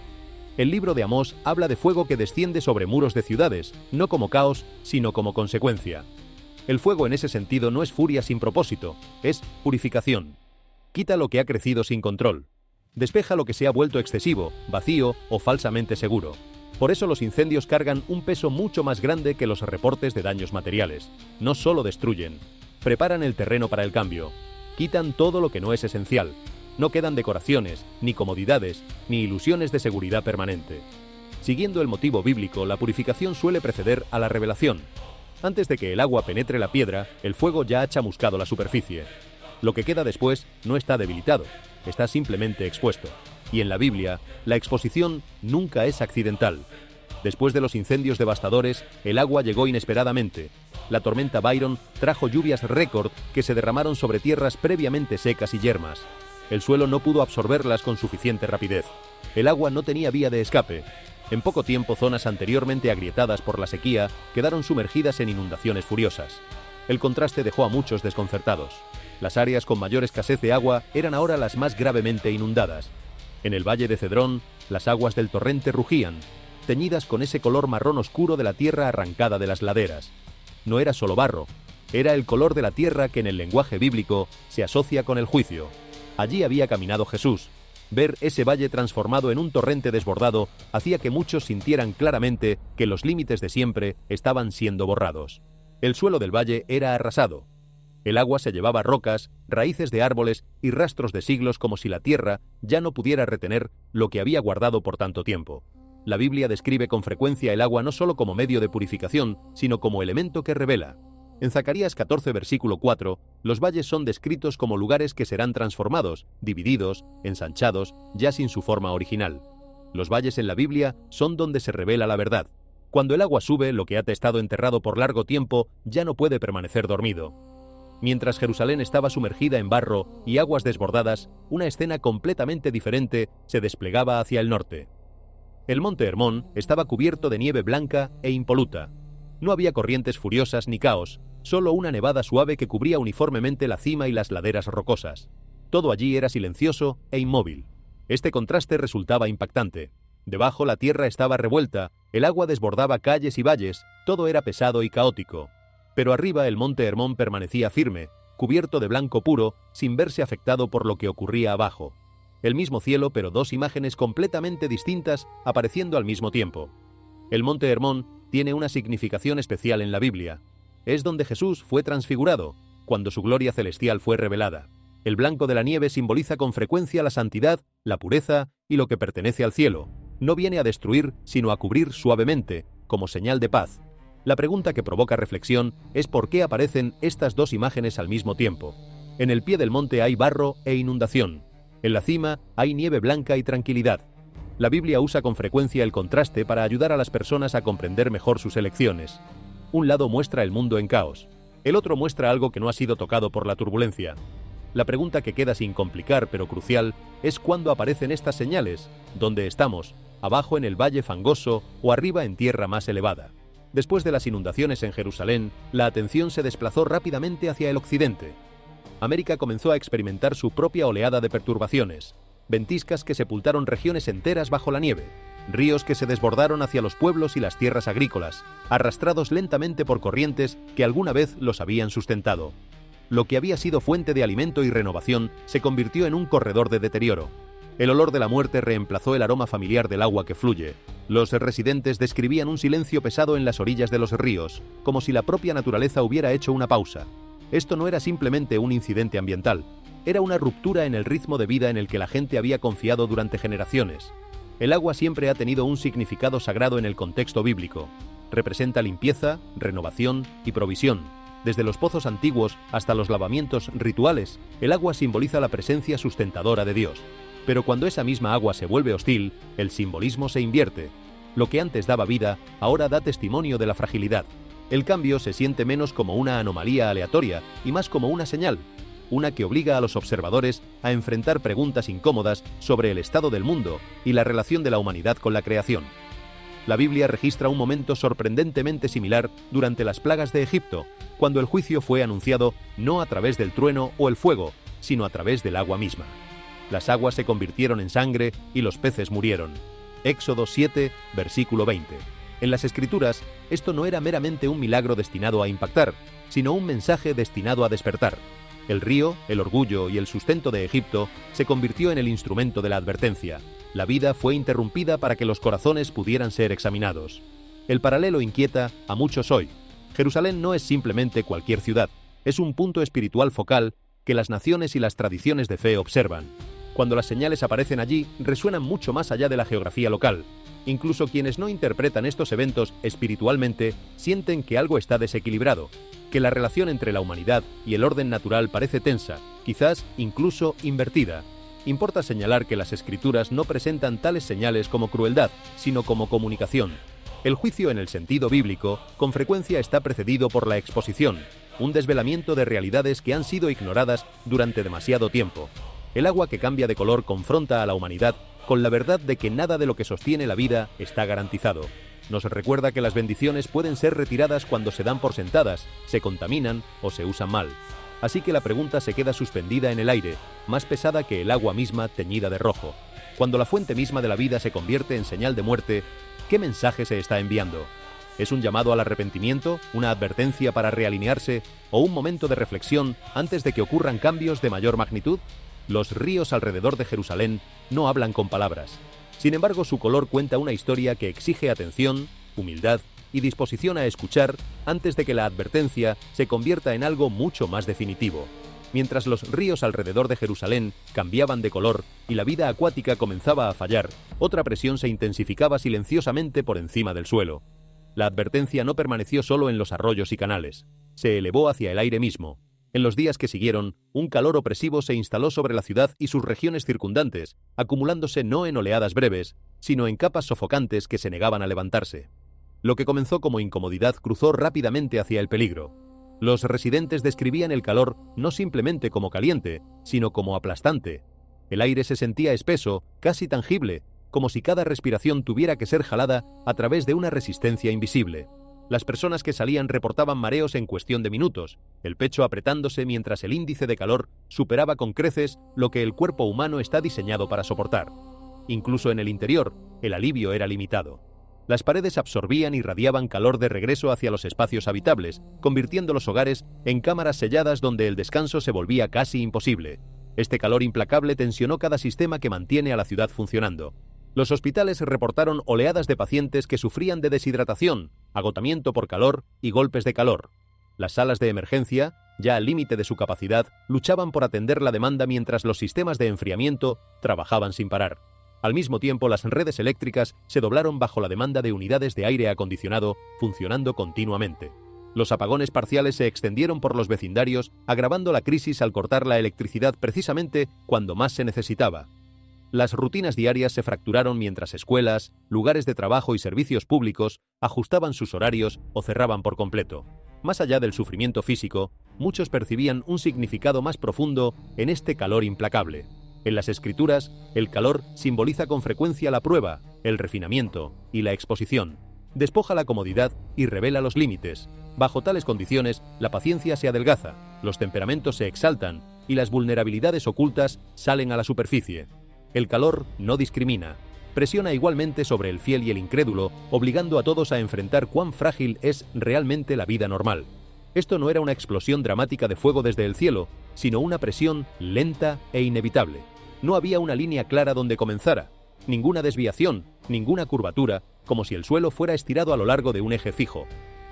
El libro de Amós habla de fuego que desciende sobre muros de ciudades, no como caos, sino como consecuencia. El fuego en ese sentido no es furia sin propósito, es purificación. Quita lo que ha crecido sin control. Despeja lo que se ha vuelto excesivo, vacío o falsamente seguro. Por eso los incendios cargan un peso mucho más grande que los reportes de daños materiales. No solo destruyen, preparan el terreno para el cambio. Quitan todo lo que no es esencial. No quedan decoraciones, ni comodidades, ni ilusiones de seguridad permanente. Siguiendo el motivo bíblico, la purificación suele preceder a la revelación. Antes de que el agua penetre la piedra, el fuego ya ha chamuscado la superficie. Lo que queda después no está debilitado, está simplemente expuesto. Y en la Biblia, la exposición nunca es accidental. Después de los incendios devastadores, el agua llegó inesperadamente. La tormenta Byron trajo lluvias récord que se derramaron sobre tierras previamente secas y yermas. El suelo no pudo absorberlas con suficiente rapidez. El agua no tenía vía de escape. En poco tiempo, zonas anteriormente agrietadas por la sequía quedaron sumergidas en inundaciones furiosas. El contraste dejó a muchos desconcertados. Las áreas con mayor escasez de agua eran ahora las más gravemente inundadas. En el valle de Cedrón, las aguas del torrente rugían, teñidas con ese color marrón oscuro de la tierra arrancada de las laderas. No era solo barro, era el color de la tierra que en el lenguaje bíblico se asocia con el juicio. Allí había caminado Jesús. Ver ese valle transformado en un torrente desbordado hacía que muchos sintieran claramente que los límites de siempre estaban siendo borrados. El suelo del valle era arrasado. El agua se llevaba rocas, raíces de árboles y rastros de siglos como si la tierra ya no pudiera retener lo que había guardado por tanto tiempo. La Biblia describe con frecuencia el agua no solo como medio de purificación, sino como elemento que revela. En Zacarías 14, versículo 4, los valles son descritos como lugares que serán transformados, divididos, ensanchados, ya sin su forma original. Los valles en la Biblia son donde se revela la verdad. Cuando el agua sube, lo que ha estado enterrado por largo tiempo ya no puede permanecer dormido. Mientras Jerusalén estaba sumergida en barro y aguas desbordadas, una escena completamente diferente se desplegaba hacia el norte. El monte Hermón estaba cubierto de nieve blanca e impoluta. No había corrientes furiosas ni caos, solo una nevada suave que cubría uniformemente la cima y las laderas rocosas. Todo allí era silencioso e inmóvil. Este contraste resultaba impactante. Debajo la tierra estaba revuelta, el agua desbordaba calles y valles, todo era pesado y caótico. Pero arriba el monte Hermón permanecía firme, cubierto de blanco puro, sin verse afectado por lo que ocurría abajo. El mismo cielo, pero dos imágenes completamente distintas apareciendo al mismo tiempo. El monte Hermón tiene una significación especial en la Biblia. Es donde Jesús fue transfigurado, cuando su gloria celestial fue revelada. El blanco de la nieve simboliza con frecuencia la santidad, la pureza y lo que pertenece al cielo. No viene a destruir, sino a cubrir suavemente, como señal de paz. La pregunta que provoca reflexión es por qué aparecen estas dos imágenes al mismo tiempo. En el pie del monte hay barro e inundación. En la cima hay nieve blanca y tranquilidad. La Biblia usa con frecuencia el contraste para ayudar a las personas a comprender mejor sus elecciones. Un lado muestra el mundo en caos. El otro muestra algo que no ha sido tocado por la turbulencia. La pregunta que queda sin complicar pero crucial es cuándo aparecen estas señales, dónde estamos, abajo en el valle fangoso o arriba en tierra más elevada. Después de las inundaciones en Jerusalén, la atención se desplazó rápidamente hacia el occidente. América comenzó a experimentar su propia oleada de perturbaciones, ventiscas que sepultaron regiones enteras bajo la nieve, ríos que se desbordaron hacia los pueblos y las tierras agrícolas, arrastrados lentamente por corrientes que alguna vez los habían sustentado. lo que había sido fuente de alimento y renovación se convirtió en un corredor de deterioro. El olor de la muerte reemplazó el aroma familiar del agua que fluye. Los residentes describían un silencio pesado en las orillas de los ríos, como si la propia naturaleza hubiera hecho una pausa. Esto no era simplemente un incidente ambiental, era una ruptura en el ritmo de vida en el que la gente había confiado durante generaciones. El agua siempre ha tenido un significado sagrado en el contexto bíblico. Representa limpieza, renovación y provisión. Desde los pozos antiguos hasta los lavamientos rituales, el agua simboliza la presencia sustentadora de Dios. Pero cuando esa misma agua se vuelve hostil, el simbolismo se invierte. Lo que antes daba vida, ahora da testimonio de la fragilidad. El cambio se siente menos como una anomalía aleatoria y más como una señal, una que obliga a los observadores a enfrentar preguntas incómodas sobre el estado del mundo y la relación de la humanidad con la creación. La Biblia registra un momento sorprendentemente similar durante las plagas de Egipto, cuando el juicio fue anunciado no a través del trueno o el fuego, sino a través del agua misma. Las aguas se convirtieron en sangre y los peces murieron. Éxodo 7, versículo 20. En las Escrituras, esto no era meramente un milagro destinado a impactar, sino un mensaje destinado a despertar. El río, el orgullo y el sustento de Egipto se convirtió en el instrumento de la advertencia. La vida fue interrumpida para que los corazones pudieran ser examinados. El paralelo inquieta a muchos hoy. Jerusalén no es simplemente cualquier ciudad, es un punto espiritual focal que las naciones y las tradiciones de fe observan. Cuando las señales aparecen allí, resuenan mucho más allá de la geografía local. Incluso quienes no interpretan estos eventos espiritualmente sienten que algo está desequilibrado, que la relación entre la humanidad y el orden natural parece tensa, quizás incluso invertida. Importa señalar que las Escrituras no presentan tales señales como crueldad, sino como comunicación. El juicio en el sentido bíblico con frecuencia está precedido por la exposición, un desvelamiento de realidades que han sido ignoradas durante demasiado tiempo. El agua que cambia de color confronta a la humanidad con la verdad de que nada de lo que sostiene la vida está garantizado. Nos recuerda que las bendiciones pueden ser retiradas cuando se dan por sentadas, se contaminan o se usan mal. Así que la pregunta se queda suspendida en el aire, más pesada que el agua misma teñida de rojo. Cuando la fuente misma de la vida se convierte en señal de muerte, ¿qué mensaje se está enviando? ¿Es un llamado al arrepentimiento, una advertencia para realinearse o un momento de reflexión antes de que ocurran cambios de mayor magnitud? Los ríos alrededor de Jerusalén no hablan con palabras. Sin embargo, su color cuenta una historia que exige atención, humildad y disposición a escuchar antes de que la advertencia se convierta en algo mucho más definitivo. Mientras los ríos alrededor de Jerusalén cambiaban de color y la vida acuática comenzaba a fallar, otra presión se intensificaba silenciosamente por encima del suelo. La advertencia no permaneció solo en los arroyos y canales, se elevó hacia el aire mismo. En los días que siguieron, un calor opresivo se instaló sobre la ciudad y sus regiones circundantes, acumulándose no en oleadas breves, sino en capas sofocantes que se negaban a levantarse. Lo que comenzó como incomodidad cruzó rápidamente hacia el peligro. Los residentes describían el calor no simplemente como caliente, sino como aplastante. El aire se sentía espeso, casi tangible, como si cada respiración tuviera que ser jalada a través de una resistencia invisible. Las personas que salían reportaban mareos en cuestión de minutos, el pecho apretándose mientras el índice de calor superaba con creces lo que el cuerpo humano está diseñado para soportar. Incluso en el interior, el alivio era limitado. Las paredes absorbían y radiaban calor de regreso hacia los espacios habitables, convirtiendo los hogares en cámaras selladas donde el descanso se volvía casi imposible. Este calor implacable tensionó cada sistema que mantiene a la ciudad funcionando. Los hospitales reportaron oleadas de pacientes que sufrían de deshidratación, agotamiento por calor y golpes de calor. Las salas de emergencia, ya al límite de su capacidad, luchaban por atender la demanda mientras los sistemas de enfriamiento trabajaban sin parar. Al mismo tiempo, las redes eléctricas se doblaron bajo la demanda de unidades de aire acondicionado funcionando continuamente. Los apagones parciales se extendieron por los vecindarios, agravando la crisis al cortar la electricidad precisamente cuando más se necesitaba. Las rutinas diarias se fracturaron mientras escuelas, lugares de trabajo y servicios públicos ajustaban sus horarios o cerraban por completo. Más allá del sufrimiento físico, muchos percibían un significado más profundo en este calor implacable. En las Escrituras, el calor simboliza con frecuencia la prueba, el refinamiento y la exposición. Despoja la comodidad y revela los límites. Bajo tales condiciones, la paciencia se adelgaza, los temperamentos se exaltan y las vulnerabilidades ocultas salen a la superficie. El calor no discrimina. Presiona igualmente sobre el fiel y el incrédulo, obligando a todos a enfrentar cuán frágil es realmente la vida normal. Esto no era una explosión dramática de fuego desde el cielo, sino una presión lenta e inevitable. No había una línea clara donde comenzara, ninguna desviación, ninguna curvatura, como si el suelo fuera estirado a lo largo de un eje fijo.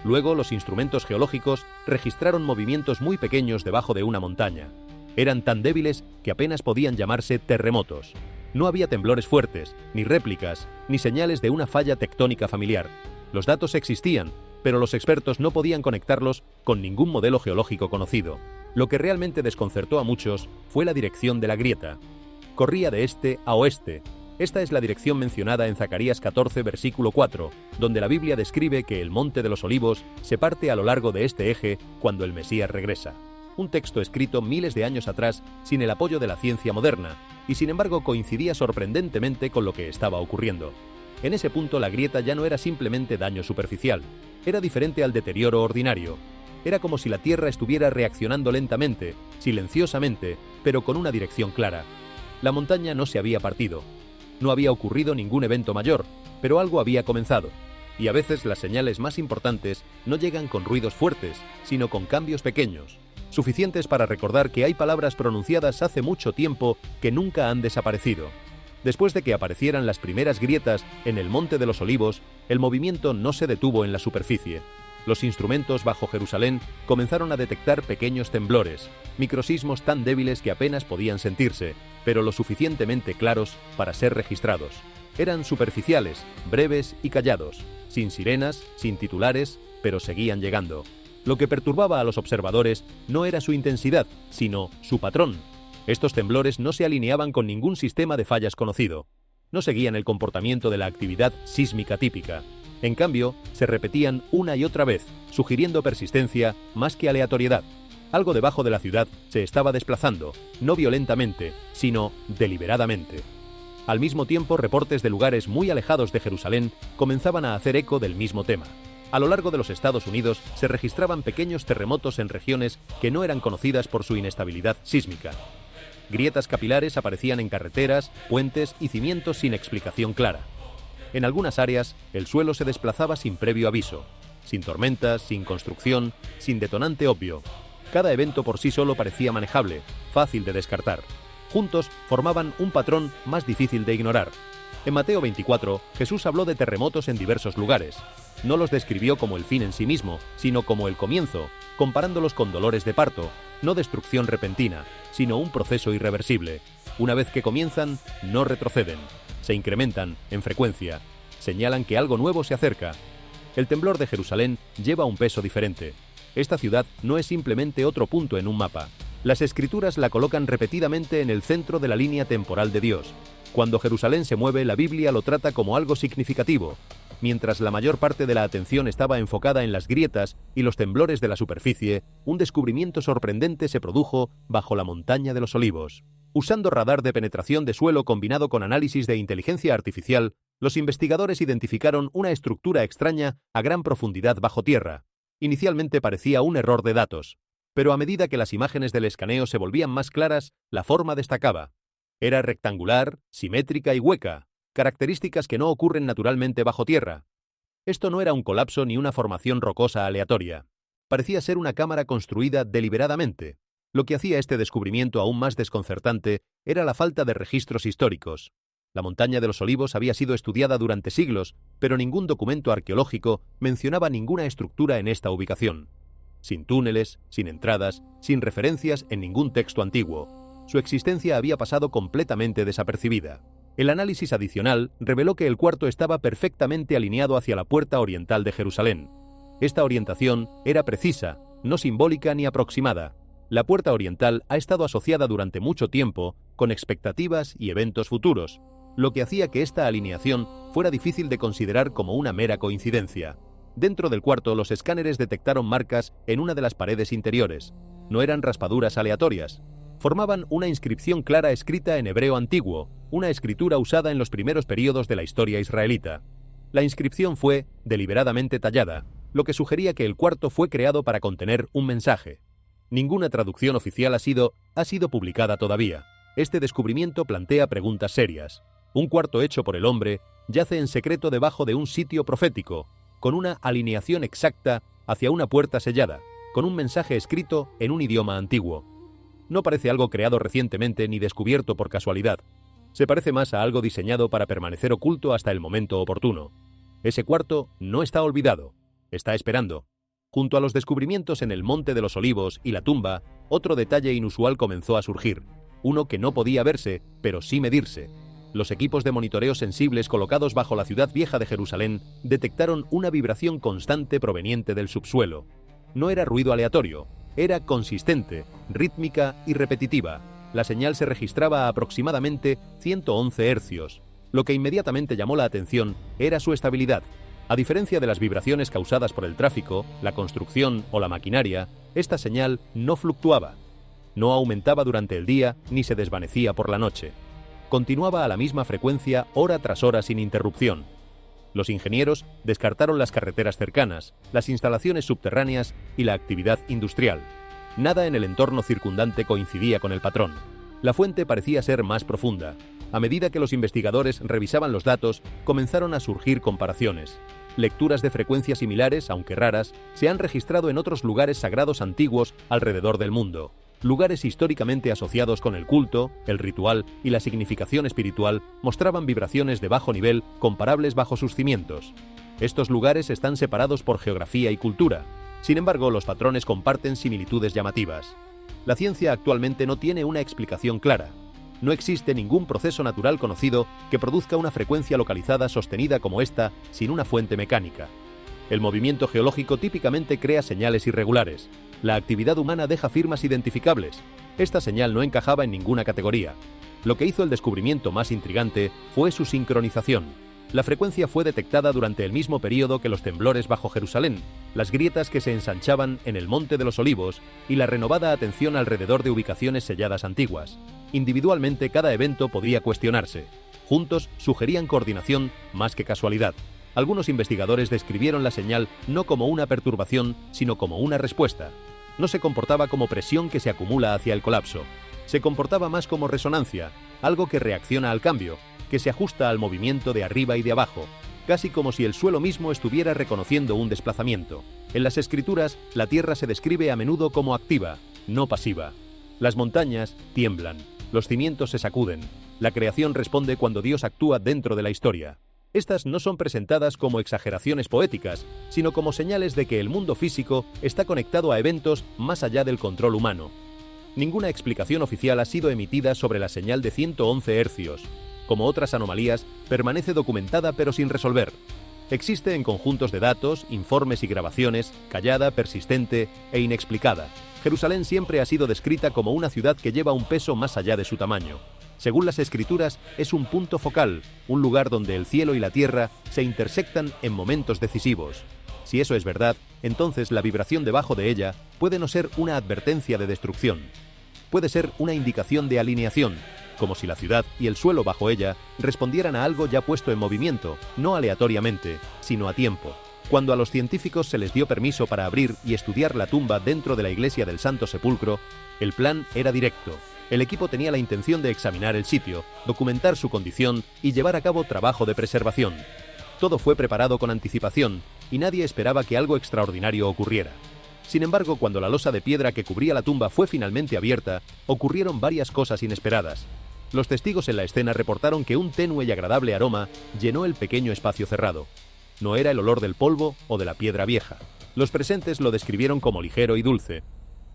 Luego, los instrumentos geológicos registraron movimientos muy pequeños debajo de una montaña. Eran tan débiles que apenas podían llamarse terremotos. No había temblores fuertes, ni réplicas, ni señales de una falla tectónica familiar. Los datos existían, pero los expertos no podían conectarlos con ningún modelo geológico conocido. Lo que realmente desconcertó a muchos fue la dirección de la grieta. Corría de este a oeste. Esta es la dirección mencionada en Zacarías 14, versículo 4, donde la Biblia describe que el Monte de los Olivos se parte a lo largo de este eje cuando el Mesías regresa. Un texto escrito miles de años atrás sin el apoyo de la ciencia moderna, y sin embargo coincidía sorprendentemente con lo que estaba ocurriendo. En ese punto la grieta ya no era simplemente daño superficial, era diferente al deterioro ordinario. Era como si la Tierra estuviera reaccionando lentamente, silenciosamente, pero con una dirección clara. La montaña no se había partido. No había ocurrido ningún evento mayor, pero algo había comenzado. Y a veces las señales más importantes no llegan con ruidos fuertes, sino con cambios pequeños, suficientes para recordar que hay palabras pronunciadas hace mucho tiempo que nunca han desaparecido. Después de que aparecieran las primeras grietas en el Monte de los Olivos, el movimiento no se detuvo en la superficie. Los instrumentos bajo Jerusalén comenzaron a detectar pequeños temblores, microsismos tan débiles que apenas podían sentirse, pero lo suficientemente claros para ser registrados. Eran superficiales, breves y callados, sin sirenas, sin titulares, pero seguían llegando. Lo que perturbaba a los observadores no era su intensidad, sino su patrón. Estos temblores no se alineaban con ningún sistema de fallas conocido. No seguían el comportamiento de la actividad sísmica típica. En cambio, se repetían una y otra vez, sugiriendo persistencia más que aleatoriedad. Algo debajo de la ciudad se estaba desplazando, no violentamente, sino deliberadamente. Al mismo tiempo, reportes de lugares muy alejados de Jerusalén comenzaban a hacer eco del mismo tema. A lo largo de los Estados Unidos se registraban pequeños terremotos en regiones que no eran conocidas por su inestabilidad sísmica. Grietas capilares aparecían en carreteras, puentes y cimientos sin explicación clara. En algunas áreas, el suelo se desplazaba sin previo aviso, sin tormentas, sin construcción, sin detonante obvio. Cada evento por sí solo parecía manejable, fácil de descartar. Juntos formaban un patrón más difícil de ignorar. En Mateo 24, Jesús habló de terremotos en diversos lugares. No los describió como el fin en sí mismo, sino como el comienzo, comparándolos con dolores de parto, no destrucción repentina, sino un proceso irreversible. Una vez que comienzan, no retroceden. Se incrementan en frecuencia. Señalan que algo nuevo se acerca. El temblor de Jerusalén lleva un peso diferente. Esta ciudad no es simplemente otro punto en un mapa. Las Escrituras la colocan repetidamente en el centro de la línea temporal de Dios. Cuando Jerusalén se mueve, la Biblia lo trata como algo significativo. Mientras la mayor parte de la atención estaba enfocada en las grietas y los temblores de la superficie, un descubrimiento sorprendente se produjo bajo la montaña de los Olivos. Usando radar de penetración de suelo combinado con análisis de inteligencia artificial, los investigadores identificaron una estructura extraña a gran profundidad bajo tierra. Inicialmente parecía un error de datos, pero a medida que las imágenes del escaneo se volvían más claras, la forma destacaba. Era rectangular, simétrica y hueca, características que no ocurren naturalmente bajo tierra. Esto no era un colapso ni una formación rocosa aleatoria. Parecía ser una cámara construida deliberadamente. Lo que hacía este descubrimiento aún más desconcertante era la falta de registros históricos. La montaña de los Olivos había sido estudiada durante siglos, pero ningún documento arqueológico mencionaba ninguna estructura en esta ubicación. Sin túneles, sin entradas, sin referencias en ningún texto antiguo. Su existencia había pasado completamente desapercibida. El análisis adicional reveló que el cuarto estaba perfectamente alineado hacia la puerta oriental de Jerusalén. Esta orientación era precisa, no simbólica ni aproximada. La puerta oriental ha estado asociada durante mucho tiempo con expectativas y eventos futuros, lo que hacía que esta alineación fuera difícil de considerar como una mera coincidencia. Dentro del cuarto, los escáneres detectaron marcas en una de las paredes interiores. No eran raspaduras aleatorias. Formaban una inscripción clara escrita en hebreo antiguo, una escritura usada en los primeros períodos de la historia israelita. La inscripción fue deliberadamente tallada, lo que sugería que el cuarto fue creado para contener un mensaje. Ninguna traducción oficial ha sido publicada todavía. Este descubrimiento plantea preguntas serias. Un cuarto hecho por el hombre yace en secreto debajo de un sitio profético, con una alineación exacta hacia una puerta sellada. con un mensaje escrito en un idioma antiguo. No parece algo creado recientemente ni descubierto por casualidad. Se parece más a algo diseñado para permanecer oculto hasta el momento oportuno. Ese cuarto no está olvidado, está esperando. Junto a los descubrimientos en el Monte de los Olivos y la tumba, otro detalle inusual comenzó a surgir, uno que no podía verse, pero sí medirse. Los equipos de monitoreo sensibles colocados bajo la ciudad vieja de Jerusalén detectaron una vibración constante proveniente del subsuelo. No era ruido aleatorio, era consistente, rítmica y repetitiva. La señal se registraba a aproximadamente 111 hercios. Lo que inmediatamente llamó la atención era su estabilidad. A diferencia de las vibraciones causadas por el tráfico, la construcción o la maquinaria, esta señal no fluctuaba. No aumentaba durante el día ni se desvanecía por la noche. Continuaba a la misma frecuencia hora tras hora sin interrupción. Los ingenieros descartaron las carreteras cercanas, las instalaciones subterráneas y la actividad industrial. Nada en el entorno circundante coincidía con el patrón. La fuente parecía ser más profunda. A medida que los investigadores revisaban los datos, comenzaron a surgir comparaciones. Lecturas de frecuencias similares, aunque raras, se han registrado en otros lugares sagrados antiguos alrededor del mundo. Lugares históricamente asociados con el culto, el ritual y la significación espiritual mostraban vibraciones de bajo nivel comparables bajo sus cimientos. Estos lugares están separados por geografía y cultura. Sin embargo, los patrones comparten similitudes llamativas. La ciencia actualmente no tiene una explicación clara. No existe ningún proceso natural conocido que produzca una frecuencia localizada sostenida como esta sin una fuente mecánica. El movimiento geológico típicamente crea señales irregulares. La actividad humana deja firmas identificables. Esta señal no encajaba en ninguna categoría. Lo que hizo el descubrimiento más intrigante fue su sincronización. La frecuencia fue detectada durante el mismo periodo que los temblores bajo Jerusalén, las grietas que se ensanchaban en el Monte de los Olivos y la renovada atención alrededor de ubicaciones selladas antiguas. Individualmente cada evento podía cuestionarse. Juntos sugerían coordinación más que casualidad. Algunos investigadores describieron la señal no como una perturbación, sino como una respuesta. No se comportaba como presión que se acumula hacia el colapso. Se comportaba más como resonancia, algo que reacciona al cambio, que se ajusta al movimiento de arriba y de abajo, casi como si el suelo mismo estuviera reconociendo un desplazamiento. En las escrituras, la Tierra se describe a menudo como activa, no pasiva. Las montañas tiemblan, los cimientos se sacuden. La creación responde cuando Dios actúa dentro de la historia. Estas no son presentadas como exageraciones poéticas, sino como señales de que el mundo físico está conectado a eventos más allá del control humano. Ninguna explicación oficial ha sido emitida sobre la señal de 111 hercios. Como otras anomalías, permanece documentada pero sin resolver. Existe en conjuntos de datos, informes y grabaciones, callada, persistente e inexplicada. Jerusalén siempre ha sido descrita como una ciudad que lleva un peso más allá de su tamaño. Según las escrituras, es un punto focal, un lugar donde el cielo y la tierra se intersectan en momentos decisivos. Si eso es verdad, entonces la vibración debajo de ella puede no ser una advertencia de destrucción. Puede ser una indicación de alineación, como si la ciudad y el suelo bajo ella respondieran a algo ya puesto en movimiento, no aleatoriamente, sino a tiempo. Cuando a los científicos se les dio permiso para abrir y estudiar la tumba dentro de la iglesia del Santo Sepulcro, el plan era directo. El equipo tenía la intención de examinar el sitio, documentar su condición y llevar a cabo trabajo de preservación. Todo fue preparado con anticipación y nadie esperaba que algo extraordinario ocurriera. Sin embargo, cuando la losa de piedra que cubría la tumba fue finalmente abierta, ocurrieron varias cosas inesperadas. Los testigos en la escena reportaron que un tenue y agradable aroma llenó el pequeño espacio cerrado. No era el olor del polvo o de la piedra vieja. Los presentes lo describieron como ligero y dulce.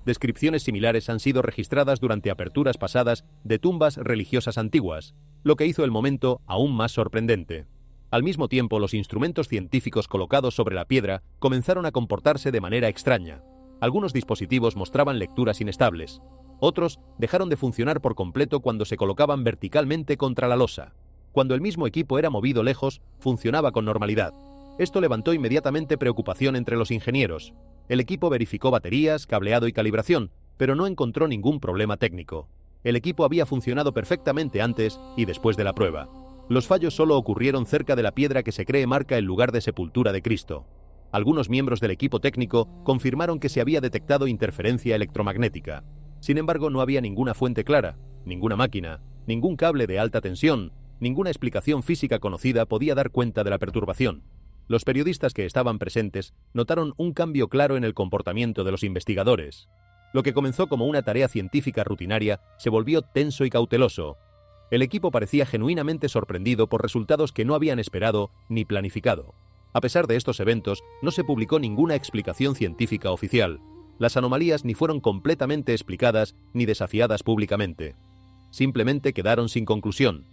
Descripciones similares han sido registradas durante aperturas pasadas de tumbas religiosas antiguas, lo que hizo el momento aún más sorprendente. Al mismo tiempo, los instrumentos científicos colocados sobre la piedra comenzaron a comportarse de manera extraña. Algunos dispositivos mostraban lecturas inestables. Otros dejaron de funcionar por completo cuando se colocaban verticalmente contra la losa. Cuando el mismo equipo era movido lejos, funcionaba con normalidad. Esto levantó inmediatamente preocupación entre los ingenieros. El equipo verificó baterías, cableado y calibración, pero no encontró ningún problema técnico. El equipo había funcionado perfectamente antes y después de la prueba. Los fallos solo ocurrieron cerca de la piedra que se cree marca el lugar de sepultura de Cristo. Algunos miembros del equipo técnico confirmaron que se había detectado interferencia electromagnética. Sin embargo, no había ninguna fuente clara, ninguna máquina, ningún cable de alta tensión, ninguna explicación física conocida podía dar cuenta de la perturbación. Los periodistas que estaban presentes notaron un cambio claro en el comportamiento de los investigadores. Lo que comenzó como una tarea científica rutinaria se volvió tenso y cauteloso. El equipo parecía genuinamente sorprendido por resultados que no habían esperado ni planificado. A pesar de estos eventos, no se publicó ninguna explicación científica oficial. Las anomalías ni fueron completamente explicadas ni desafiadas públicamente. Simplemente quedaron sin conclusión.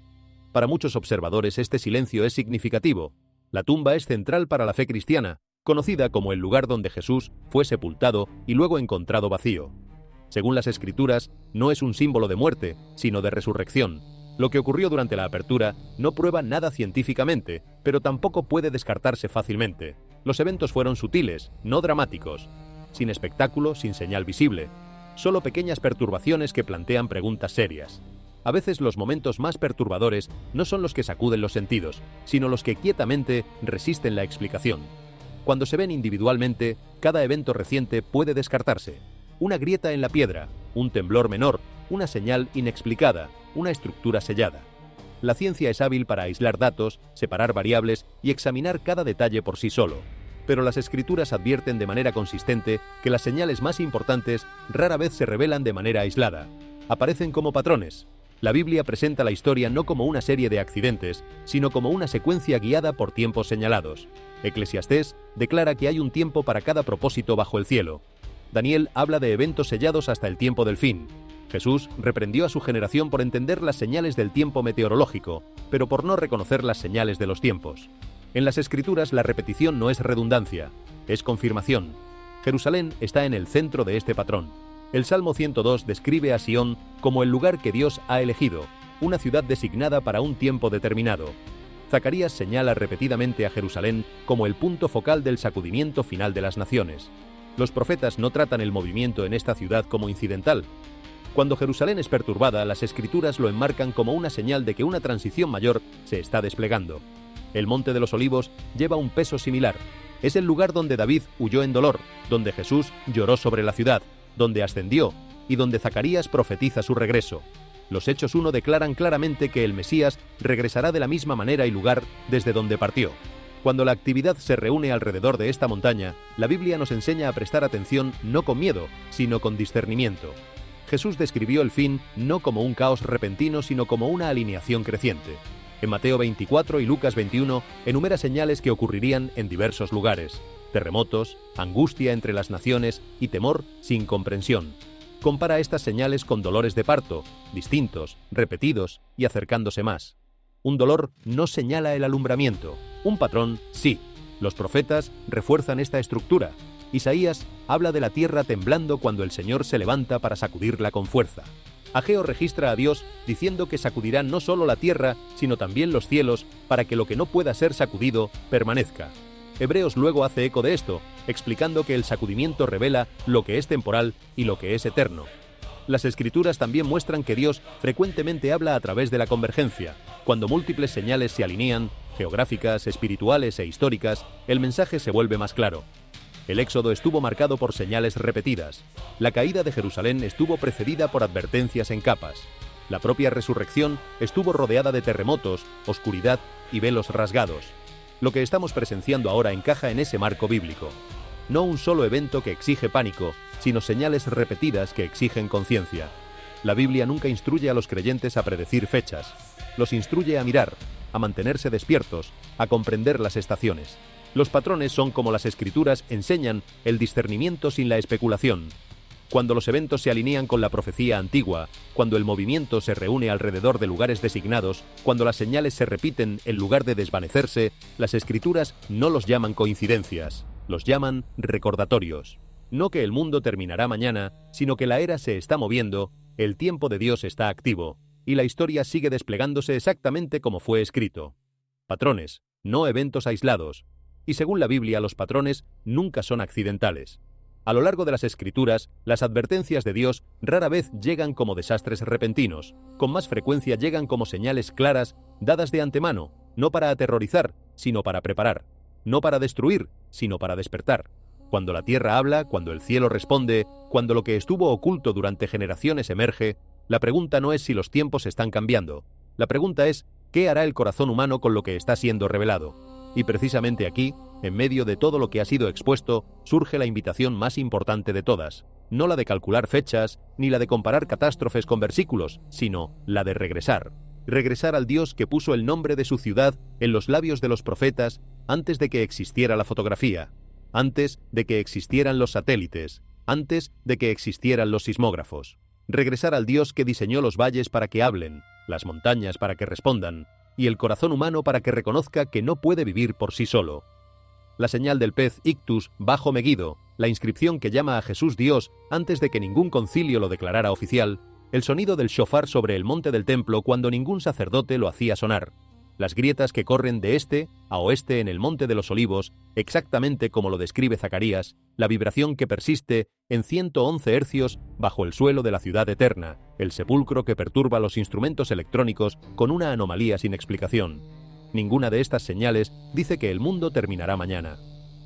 Para muchos observadores este silencio es significativo. La tumba es central para la fe cristiana, conocida como el lugar donde Jesús fue sepultado y luego encontrado vacío. Según las Escrituras, no es un símbolo de muerte, sino de resurrección. Lo que ocurrió durante la apertura no prueba nada científicamente, pero tampoco puede descartarse fácilmente. Los eventos fueron sutiles, no dramáticos, sin espectáculo, sin señal visible, solo pequeñas perturbaciones que plantean preguntas serias. A veces los momentos más perturbadores no son los que sacuden los sentidos, sino los que quietamente resisten la explicación. Cuando se ven individualmente, cada evento reciente puede descartarse. Una grieta en la piedra, un temblor menor, una señal inexplicada, una estructura sellada. La ciencia es hábil para aislar datos, separar variables y examinar cada detalle por sí solo. Pero las Escrituras advierten de manera consistente que las señales más importantes rara vez se revelan de manera aislada. Aparecen como patrones. La Biblia presenta la historia no como una serie de accidentes, sino como una secuencia guiada por tiempos señalados. Eclesiastés declara que hay un tiempo para cada propósito bajo el cielo. Daniel habla de eventos sellados hasta el tiempo del fin. Jesús reprendió a su generación por entender las señales del tiempo meteorológico, pero por no reconocer las señales de los tiempos. En las Escrituras la repetición no es redundancia, es confirmación. Jerusalén está en el centro de este patrón. El Salmo 102 describe a Sión como el lugar que Dios ha elegido, una ciudad designada para un tiempo determinado. Zacarías señala repetidamente a Jerusalén como el punto focal del sacudimiento final de las naciones. Los profetas no tratan el movimiento en esta ciudad como incidental. Cuando Jerusalén es perturbada, las Escrituras lo enmarcan como una señal de que una transición mayor se está desplegando. El Monte de los Olivos lleva un peso similar. Es el lugar donde David huyó en dolor, donde Jesús lloró sobre la ciudad, donde ascendió y donde Zacarías profetiza su regreso. Los Hechos 1 declaran claramente que el Mesías regresará de la misma manera y lugar desde donde partió. Cuando la actividad se reúne alrededor de esta montaña, la Biblia nos enseña a prestar atención no con miedo, sino con discernimiento. Jesús describió el fin no como un caos repentino, sino como una alineación creciente. En Mateo 24 y Lucas 21 enumera señales que ocurrirían en diversos lugares: terremotos, angustia entre las naciones y temor sin comprensión. Compara estas señales con dolores de parto, distintos, repetidos y acercándose más. Un dolor no señala el alumbramiento, un patrón sí. Los profetas refuerzan esta estructura. Isaías habla de la tierra temblando cuando el Señor se levanta para sacudirla con fuerza. Ageo registra a Dios diciendo que sacudirá no solo la tierra, sino también los cielos, para que lo que no pueda ser sacudido permanezca. Hebreos luego hace eco de esto, explicando que el sacudimiento revela lo que es temporal y lo que es eterno. Las Escrituras también muestran que Dios frecuentemente habla a través de la convergencia. Cuando múltiples señales se alinean, geográficas, espirituales e históricas, el mensaje se vuelve más claro. El Éxodo estuvo marcado por señales repetidas. La caída de Jerusalén estuvo precedida por advertencias en capas. La propia resurrección estuvo rodeada de terremotos, oscuridad y velos rasgados. Lo que estamos presenciando ahora encaja en ese marco bíblico. No un solo evento que exige pánico, sino señales repetidas que exigen conciencia. La Biblia nunca instruye a los creyentes a predecir fechas. Los instruye a mirar, a mantenerse despiertos, a comprender las estaciones. Los patrones son, como las Escrituras enseñan, el discernimiento sin la especulación. Cuando los eventos se alinean con la profecía antigua, cuando el movimiento se reúne alrededor de lugares designados, cuando las señales se repiten en lugar de desvanecerse, las Escrituras no los llaman coincidencias, los llaman recordatorios. No que el mundo terminará mañana, sino que la era se está moviendo, el tiempo de Dios está activo, y la historia sigue desplegándose exactamente como fue escrito. Patrones, no eventos aislados. Y según la Biblia, los patrones nunca son accidentales. A lo largo de las Escrituras, las advertencias de Dios rara vez llegan como desastres repentinos, con más frecuencia llegan como señales claras dadas de antemano, no para aterrorizar, sino para preparar, no para destruir, sino para despertar. Cuando la tierra habla, cuando el cielo responde, cuando lo que estuvo oculto durante generaciones emerge, la pregunta no es si los tiempos están cambiando, la pregunta es ¿qué hará el corazón humano con lo que está siendo revelado? Y precisamente aquí, en medio de todo lo que ha sido expuesto, surge la invitación más importante de todas, no la de calcular fechas, ni la de comparar catástrofes con versículos, sino la de regresar. Regresar al Dios que puso el nombre de su ciudad en los labios de los profetas antes de que existiera la fotografía, antes de que existieran los satélites, antes de que existieran los sismógrafos. Regresar al Dios que diseñó los valles para que hablen, las montañas para que respondan, y el corazón humano para que reconozca que no puede vivir por sí solo. La señal del pez ictus bajo Meguido, la inscripción que llama a Jesús Dios antes de que ningún concilio lo declarara oficial, el sonido del shofar sobre el monte del templo cuando ningún sacerdote lo hacía sonar, las grietas que corren de este a oeste en el monte de los olivos, exactamente como lo describe Zacarías, la vibración que persiste en 111 hercios bajo el suelo de la ciudad eterna, el sepulcro que perturba los instrumentos electrónicos con una anomalía sin explicación. Ninguna de estas señales dice que el mundo terminará mañana.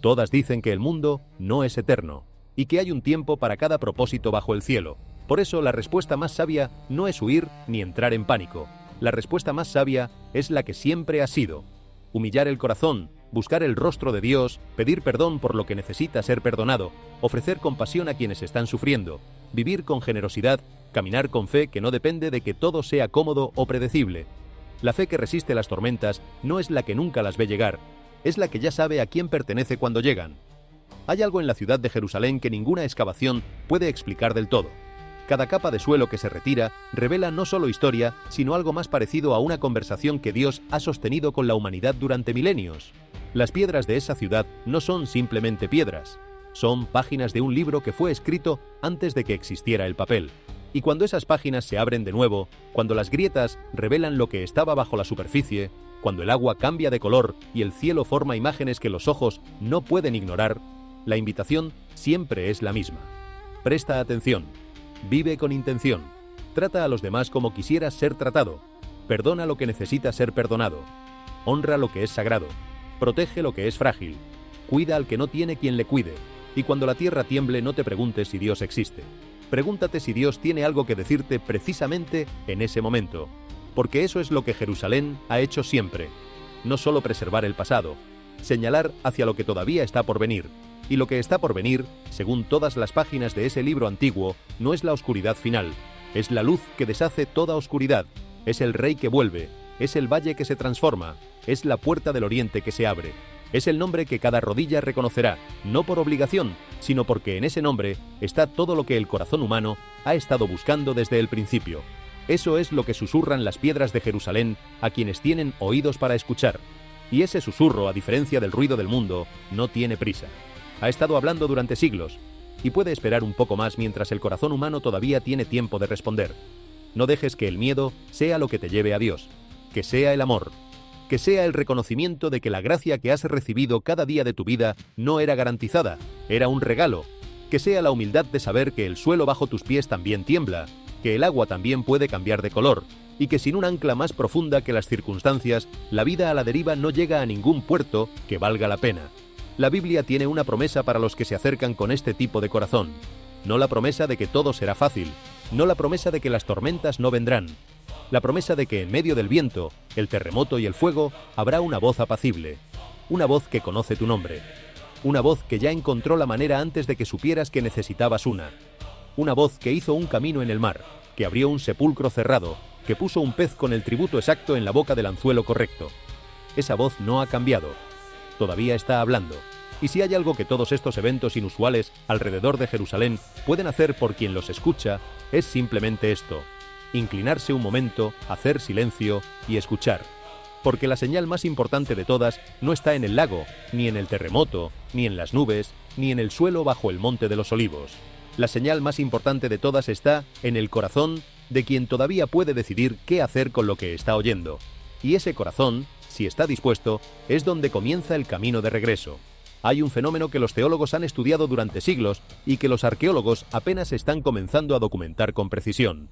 Todas dicen que el mundo no es eterno y que hay un tiempo para cada propósito bajo el cielo. Por eso la respuesta más sabia no es huir ni entrar en pánico. La respuesta más sabia es la que siempre ha sido: humillar el corazón, buscar el rostro de Dios, pedir perdón por lo que necesita ser perdonado, ofrecer compasión a quienes están sufriendo, vivir con generosidad, caminar con fe que no depende de que todo sea cómodo o predecible. La fe que resiste las tormentas no es la que nunca las ve llegar, es la que ya sabe a quién pertenece cuando llegan. Hay algo en la ciudad de Jerusalén que ninguna excavación puede explicar del todo. Cada capa de suelo que se retira revela no solo historia, sino algo más parecido a una conversación que Dios ha sostenido con la humanidad durante milenios. Las piedras de esa ciudad no son simplemente piedras, son páginas de un libro que fue escrito antes de que existiera el papel. Y cuando esas páginas se abren de nuevo, cuando las grietas revelan lo que estaba bajo la superficie, cuando el agua cambia de color y el cielo forma imágenes que los ojos no pueden ignorar, la invitación siempre es la misma. Presta atención. Vive con intención. Trata a los demás como quisieras ser tratado. Perdona lo que necesita ser perdonado. Honra lo que es sagrado. Protege lo que es frágil. Cuida al que no tiene quien le cuide. Y cuando la tierra tiemble, no te preguntes si Dios existe. Pregúntate si Dios tiene algo que decirte precisamente en ese momento. Porque eso es lo que Jerusalén ha hecho siempre. No solo preservar el pasado, señalar hacia lo que todavía está por venir. Y lo que está por venir, según todas las páginas de ese libro antiguo, no es la oscuridad final, es la luz que deshace toda oscuridad, es el rey que vuelve, es el valle que se transforma, es la puerta del oriente que se abre, es el nombre que cada rodilla reconocerá, no por obligación, sino porque en ese nombre está todo lo que el corazón humano ha estado buscando desde el principio. Eso es lo que susurran las piedras de Jerusalén a quienes tienen oídos para escuchar. Y ese susurro, a diferencia del ruido del mundo, no tiene prisa. Ha estado hablando durante siglos, y puede esperar un poco más mientras el corazón humano todavía tiene tiempo de responder. No dejes que el miedo sea lo que te lleve a Dios, que sea el amor, que sea el reconocimiento de que la gracia que has recibido cada día de tu vida no era garantizada, era un regalo, que sea la humildad de saber que el suelo bajo tus pies también tiembla, que el agua también puede cambiar de color, y que sin un ancla más profunda que las circunstancias, la vida a la deriva no llega a ningún puerto que valga la pena. La Biblia tiene una promesa para los que se acercan con este tipo de corazón. No la promesa de que todo será fácil, no la promesa de que las tormentas no vendrán. La promesa de que en medio del viento, el terremoto y el fuego habrá una voz apacible, una voz que conoce tu nombre, una voz que ya encontró la manera antes de que supieras que necesitabas una voz que hizo un camino en el mar, que abrió un sepulcro cerrado, que puso un pez con el tributo exacto en la boca del anzuelo correcto. Esa voz no ha cambiado. Todavía está hablando. Y si hay algo que todos estos eventos inusuales alrededor de Jerusalén pueden hacer por quien los escucha, es simplemente esto: inclinarse un momento, hacer silencio y escuchar. Porque la señal más importante de todas no está en el lago, ni en el terremoto, ni en las nubes, ni en el suelo bajo el monte de los olivos. La señal más importante de todas está en el corazón de quien todavía puede decidir qué hacer con lo que está oyendo. Y ese corazón, si está dispuesto, es donde comienza el camino de regreso. Hay un fenómeno que los teólogos han estudiado durante siglos y que los arqueólogos apenas están comenzando a documentar con precisión.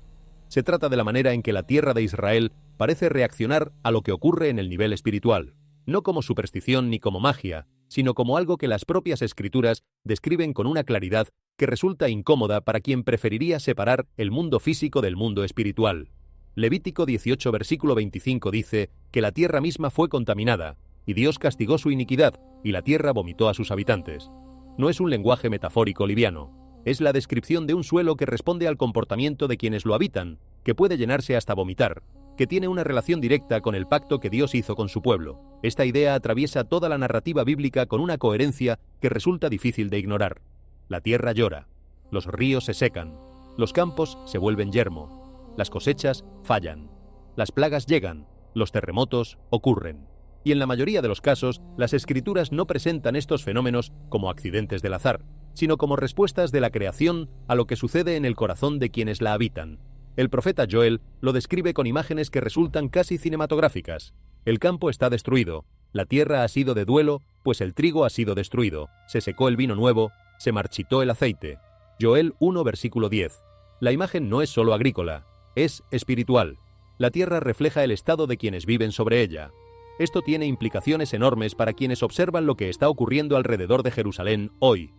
Se trata de la manera en que la tierra de Israel parece reaccionar a lo que ocurre en el nivel espiritual, no como superstición ni como magia, sino como algo que las propias escrituras describen con una claridad que resulta incómoda para quien preferiría separar el mundo físico del mundo espiritual. Levítico 18 versículo 25 dice que la tierra misma fue contaminada, y Dios castigó su iniquidad, y la tierra vomitó a sus habitantes. No es un lenguaje metafórico liviano, es la descripción de un suelo que responde al comportamiento de quienes lo habitan, que puede llenarse hasta vomitar, que tiene una relación directa con el pacto que Dios hizo con su pueblo. Esta idea atraviesa toda la narrativa bíblica con una coherencia que resulta difícil de ignorar. La tierra llora, los ríos se secan, los campos se vuelven yermo, las cosechas fallan, las plagas llegan, los terremotos ocurren. Y en la mayoría de los casos, las Escrituras no presentan estos fenómenos como accidentes del azar, sino como respuestas de la creación a lo que sucede en el corazón de quienes la habitan. El profeta Joel lo describe con imágenes que resultan casi cinematográficas. El campo está destruido, la tierra ha sido de duelo, pues el trigo ha sido destruido, se secó el vino nuevo, se marchitó el aceite. Joel 1, versículo 10. La imagen no es solo agrícola, es espiritual. La tierra refleja el estado de quienes viven sobre ella. Esto tiene implicaciones enormes para quienes observan lo que está ocurriendo alrededor de Jerusalén hoy.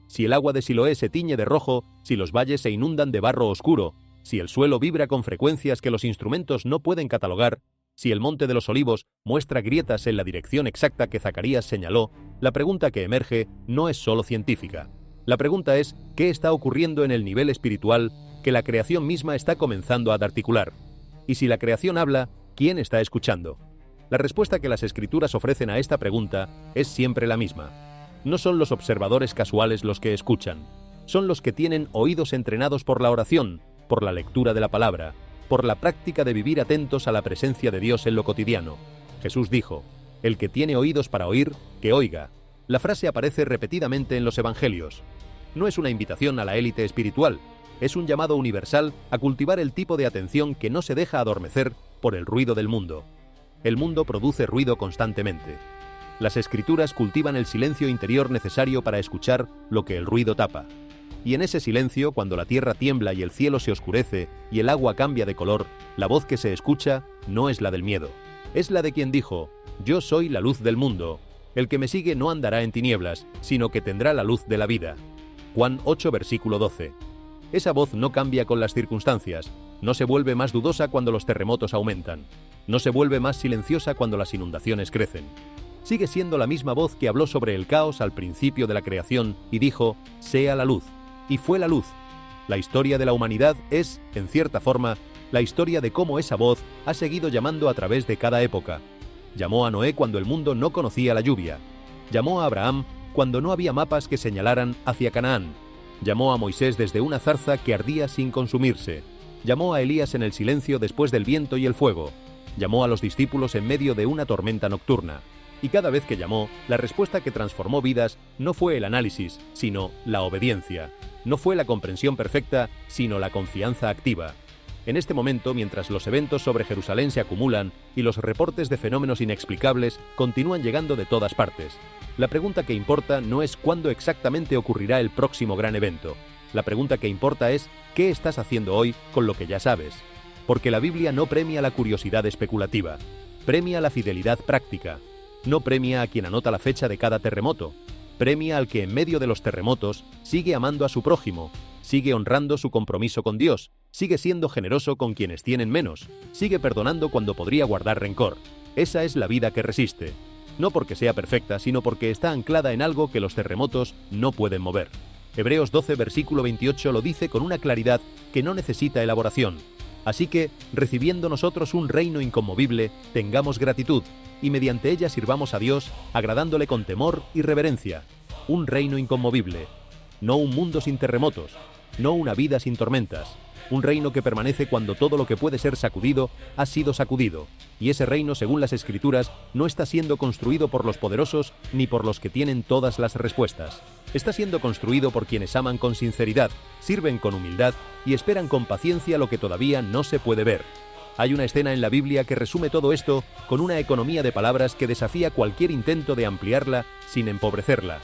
Si el agua de Siloé se tiñe de rojo, si los valles se inundan de barro oscuro, si el suelo vibra con frecuencias que los instrumentos no pueden catalogar, si el monte de los olivos muestra grietas en la dirección exacta que Zacarías señaló, la pregunta que emerge no es solo científica. La pregunta es, ¿qué está ocurriendo en el nivel espiritual que la creación misma está comenzando a articular? Y si la creación habla, ¿quién está escuchando? La respuesta que las Escrituras ofrecen a esta pregunta es siempre la misma. No son los observadores casuales los que escuchan, son los que tienen oídos entrenados por la oración, por la lectura de la palabra, por la práctica de vivir atentos a la presencia de Dios en lo cotidiano. Jesús dijo, el que tiene oídos para oír, que oiga. La frase aparece repetidamente en los Evangelios. No es una invitación a la élite espiritual, es un llamado universal a cultivar el tipo de atención que no se deja adormecer por el ruido del mundo. El mundo produce ruido constantemente. Las Escrituras cultivan el silencio interior necesario para escuchar lo que el ruido tapa. Y en ese silencio, cuando la tierra tiembla y el cielo se oscurece y el agua cambia de color, la voz que se escucha no es la del miedo. Es la de quien dijo, yo soy la luz del mundo. El que me sigue no andará en tinieblas, sino que tendrá la luz de la vida. Juan 8, versículo 12. Esa voz no cambia con las circunstancias, no se vuelve más dudosa cuando los terremotos aumentan, no se vuelve más silenciosa cuando las inundaciones crecen. Sigue siendo la misma voz que habló sobre el caos al principio de la creación y dijo, sea la luz. Y fue la luz. La historia de la humanidad es, en cierta forma, la historia de cómo esa voz ha seguido llamando a través de cada época. Llamó a Noé cuando el mundo no conocía la lluvia. Llamó a Abraham cuando no había mapas que señalaran hacia Canaán. Llamó a Moisés desde una zarza que ardía sin consumirse. Llamó a Elías en el silencio después del viento y el fuego. Llamó a los discípulos en medio de una tormenta nocturna. Y cada vez que llamó, la respuesta que transformó vidas no fue el análisis, sino la obediencia. No fue la comprensión perfecta, sino la confianza activa. En este momento, mientras los eventos sobre Jerusalén se acumulan y los reportes de fenómenos inexplicables continúan llegando de todas partes, la pregunta que importa no es cuándo exactamente ocurrirá el próximo gran evento. La pregunta que importa es ¿qué estás haciendo hoy con lo que ya sabes? Porque la Biblia no premia la curiosidad especulativa, premia la fidelidad práctica. No premia a quien anota la fecha de cada terremoto, premia al que en medio de los terremotos sigue amando a su prójimo, sigue honrando su compromiso con Dios, sigue siendo generoso con quienes tienen menos, sigue perdonando cuando podría guardar rencor. Esa es la vida que resiste, no porque sea perfecta, sino porque está anclada en algo que los terremotos no pueden mover. Hebreos 12, versículo 28 lo dice con una claridad que no necesita elaboración. Así que, recibiendo nosotros un reino inconmovible, tengamos gratitud, y mediante ella sirvamos a Dios, agradándole con temor y reverencia. Un reino inconmovible, no un mundo sin terremotos, no una vida sin tormentas, un reino que permanece cuando todo lo que puede ser sacudido ha sido sacudido, y ese reino, según las Escrituras, no está siendo construido por los poderosos ni por los que tienen todas las respuestas. Está siendo construido por quienes aman con sinceridad, sirven con humildad y esperan con paciencia lo que todavía no se puede ver. Hay una escena en la Biblia que resume todo esto con una economía de palabras que desafía cualquier intento de ampliarla sin empobrecerla.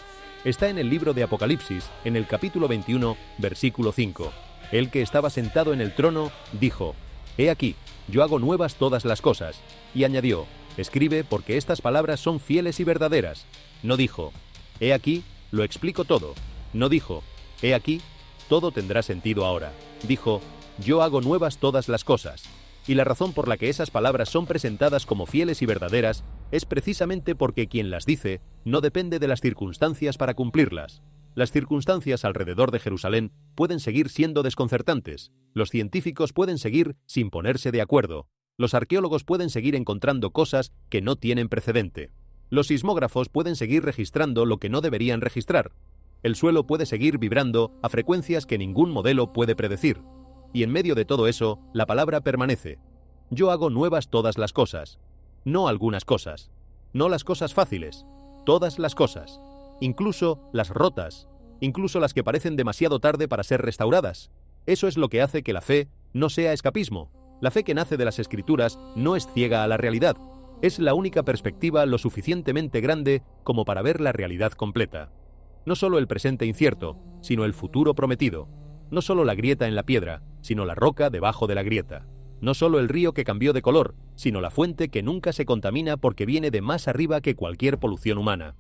Está en el libro de Apocalipsis, en el capítulo 21, versículo 5. El que estaba sentado en el trono dijo, «He aquí, yo hago nuevas todas las cosas». Y añadió, «Escribe porque estas palabras son fieles y verdaderas». No dijo, «He aquí, lo explico todo». No dijo, «He aquí, todo tendrá sentido ahora». Dijo, «Yo hago nuevas todas las cosas». Y la razón por la que esas palabras son presentadas como fieles y verdaderas es precisamente porque quien las dice no depende de las circunstancias para cumplirlas. Las circunstancias alrededor de Jerusalén pueden seguir siendo desconcertantes, los científicos pueden seguir sin ponerse de acuerdo, los arqueólogos pueden seguir encontrando cosas que no tienen precedente, los sismógrafos pueden seguir registrando lo que no deberían registrar, el suelo puede seguir vibrando a frecuencias que ningún modelo puede predecir, y en medio de todo eso, la palabra permanece. Yo hago nuevas todas las cosas, no algunas cosas, no las cosas fáciles, todas las cosas, incluso las rotas, incluso las que parecen demasiado tarde para ser restauradas. Eso es lo que hace que la fe no sea escapismo. La fe que nace de las Escrituras no es ciega a la realidad, es la única perspectiva lo suficientemente grande como para ver la realidad completa. No solo el presente incierto, sino el futuro prometido. No solo la grieta en la piedra, sino la roca debajo de la grieta. No solo el río que cambió de color, sino la fuente que nunca se contamina porque viene de más arriba que cualquier polución humana.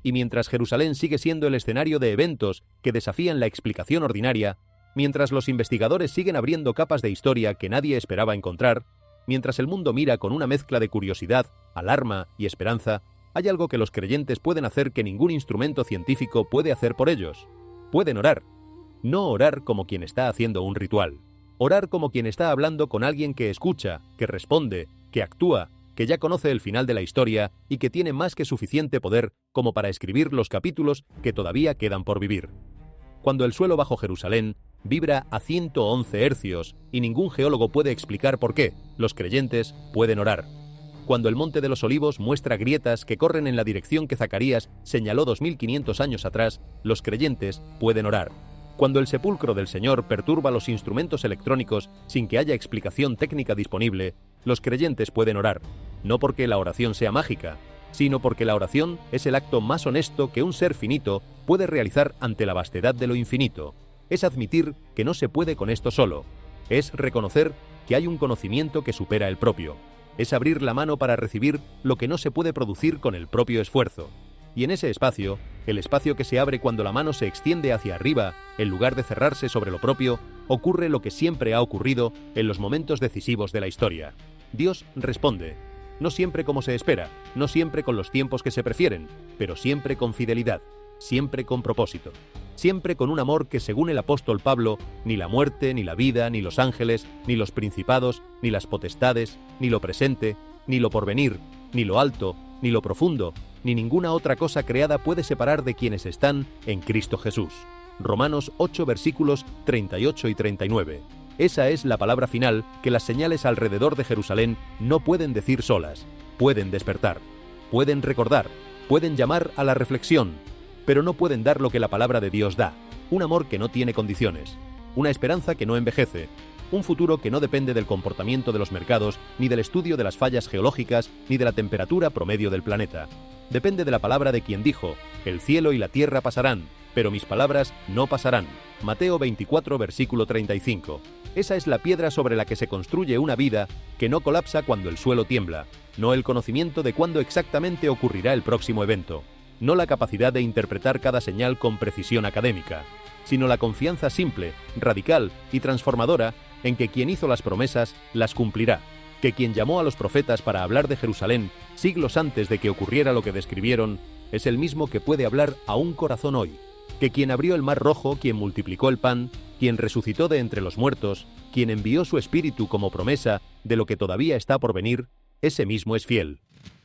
Y mientras Jerusalén sigue siendo el escenario de eventos que desafían la explicación ordinaria, mientras los investigadores siguen abriendo capas de historia que nadie esperaba encontrar, mientras el mundo mira con una mezcla de curiosidad, alarma y esperanza, hay algo que los creyentes pueden hacer que ningún instrumento científico puede hacer por ellos. Pueden orar. No orar como quien está haciendo un ritual. Orar como quien está hablando con alguien que escucha, que responde, que actúa, que ya conoce el final de la historia y que tiene más que suficiente poder como para escribir los capítulos que todavía quedan por vivir. Cuando el suelo bajo Jerusalén vibra a 111 hercios y ningún geólogo puede explicar por qué, los creyentes pueden orar. Cuando el Monte de los Olivos muestra grietas que corren en la dirección que Zacarías señaló 2500 años atrás, los creyentes pueden orar. Cuando el sepulcro del Señor perturba los instrumentos electrónicos sin que haya explicación técnica disponible, los creyentes pueden orar, no porque la oración sea mágica, sino porque la oración es el acto más honesto que un ser finito puede realizar ante la vastedad de lo infinito. Es admitir que no se puede con esto solo, es reconocer que hay un conocimiento que supera el propio, es abrir la mano para recibir lo que no se puede producir con el propio esfuerzo. Y en ese espacio, el espacio que se abre cuando la mano se extiende hacia arriba, en lugar de cerrarse sobre lo propio, ocurre lo que siempre ha ocurrido en los momentos decisivos de la historia. Dios responde, no siempre como se espera, no siempre con los tiempos que se prefieren, pero siempre con fidelidad, siempre con propósito, siempre con un amor que, según el apóstol Pablo, ni la muerte, ni la vida, ni los ángeles, ni los principados, ni las potestades, ni lo presente, ni lo porvenir, ni lo alto, ni lo profundo, ni ninguna otra cosa creada puede separar de quienes están en Cristo Jesús. Romanos 8 versículos 38 y 39. Esa es la palabra final que las señales alrededor de Jerusalén no pueden decir solas, pueden despertar, pueden recordar, pueden llamar a la reflexión, pero no pueden dar lo que la palabra de Dios da, un amor que no tiene condiciones, una esperanza que no envejece, un futuro que no depende del comportamiento de los mercados, ni del estudio de las fallas geológicas, ni de la temperatura promedio del planeta. Depende de la palabra de quien dijo, el cielo y la tierra pasarán, pero mis palabras no pasarán. Mateo 24, versículo 35. Esa es la piedra sobre la que se construye una vida que no colapsa cuando el suelo tiembla, no el conocimiento de cuándo exactamente ocurrirá el próximo evento, no la capacidad de interpretar cada señal con precisión académica, sino la confianza simple, radical y transformadora en que quien hizo las promesas las cumplirá, que quien llamó a los profetas para hablar de Jerusalén siglos antes de que ocurriera lo que describieron, es el mismo que puede hablar a un corazón hoy, que quien abrió el mar rojo, quien multiplicó el pan, quien resucitó de entre los muertos, quien envió su espíritu como promesa de lo que todavía está por venir, ese mismo es fiel.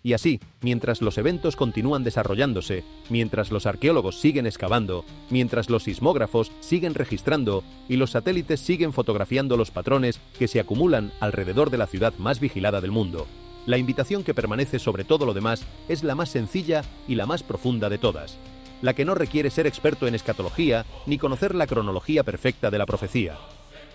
Y así, mientras los eventos continúan desarrollándose, mientras los arqueólogos siguen excavando, mientras los sismógrafos siguen registrando y los satélites siguen fotografiando los patrones que se acumulan alrededor de la ciudad más vigilada del mundo, la invitación que permanece sobre todo lo demás es la más sencilla y la más profunda de todas, la que no requiere ser experto en escatología ni conocer la cronología perfecta de la profecía.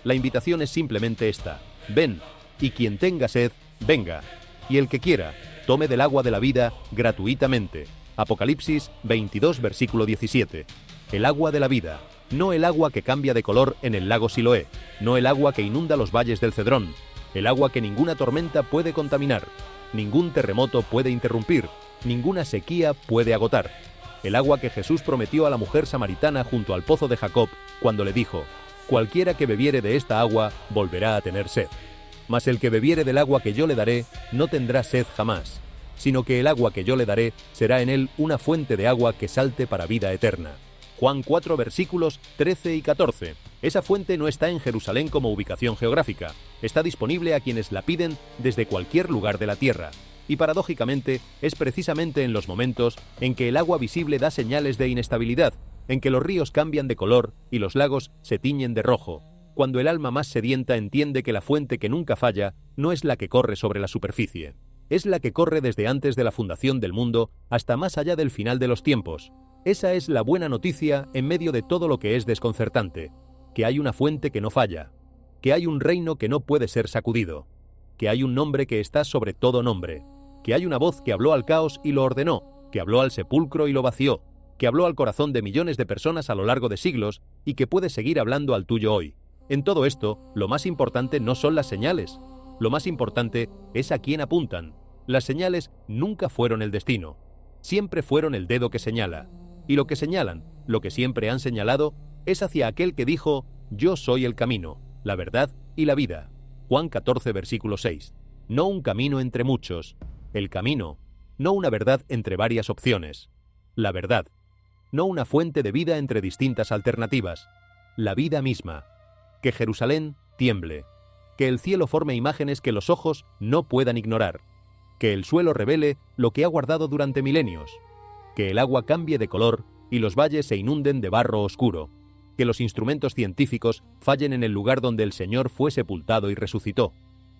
La invitación es simplemente esta: ven, y quien tenga sed, venga, y el que quiera, tome del agua de la vida gratuitamente. Apocalipsis 22, versículo 17. El agua de la vida, no el agua que cambia de color en el lago Siloé, no el agua que inunda los valles del Cedrón, el agua que ninguna tormenta puede contaminar, ningún terremoto puede interrumpir, ninguna sequía puede agotar. El agua que Jesús prometió a la mujer samaritana junto al pozo de Jacob cuando le dijo: cualquiera que bebiere de esta agua volverá a tener sed. Mas el que bebiere del agua que yo le daré, no tendrá sed jamás, sino que el agua que yo le daré será en él una fuente de agua que salte para vida eterna. Juan 4, versículos 13 y 14. Esa fuente no está en Jerusalén como ubicación geográfica, está disponible a quienes la piden desde cualquier lugar de la tierra. Y paradójicamente, es precisamente en los momentos en que el agua visible da señales de inestabilidad, en que los ríos cambian de color y los lagos se tiñen de rojo, cuando el alma más sedienta entiende que la fuente que nunca falla no es la que corre sobre la superficie, es la que corre desde antes de la fundación del mundo hasta más allá del final de los tiempos. Esa es la buena noticia en medio de todo lo que es desconcertante, que hay una fuente que no falla, que hay un reino que no puede ser sacudido, que hay un nombre que está sobre todo nombre, que hay una voz que habló al caos y lo ordenó, que habló al sepulcro y lo vació, que habló al corazón de millones de personas a lo largo de siglos y que puede seguir hablando al tuyo hoy. En todo esto, lo más importante no son las señales, lo más importante es a quién apuntan. Las señales nunca fueron el destino, siempre fueron el dedo que señala, y lo que señalan, lo que siempre han señalado, es hacia aquel que dijo: yo soy el camino, la verdad y la vida. Juan 14, versículo 6. No un camino entre muchos, el camino, no una verdad entre varias opciones, la verdad, no una fuente de vida entre distintas alternativas, la vida misma. Que Jerusalén tiemble, que el cielo forme imágenes que los ojos no puedan ignorar, que el suelo revele lo que ha guardado durante milenios, que el agua cambie de color y los valles se inunden de barro oscuro, que los instrumentos científicos fallen en el lugar donde el Señor fue sepultado y resucitó,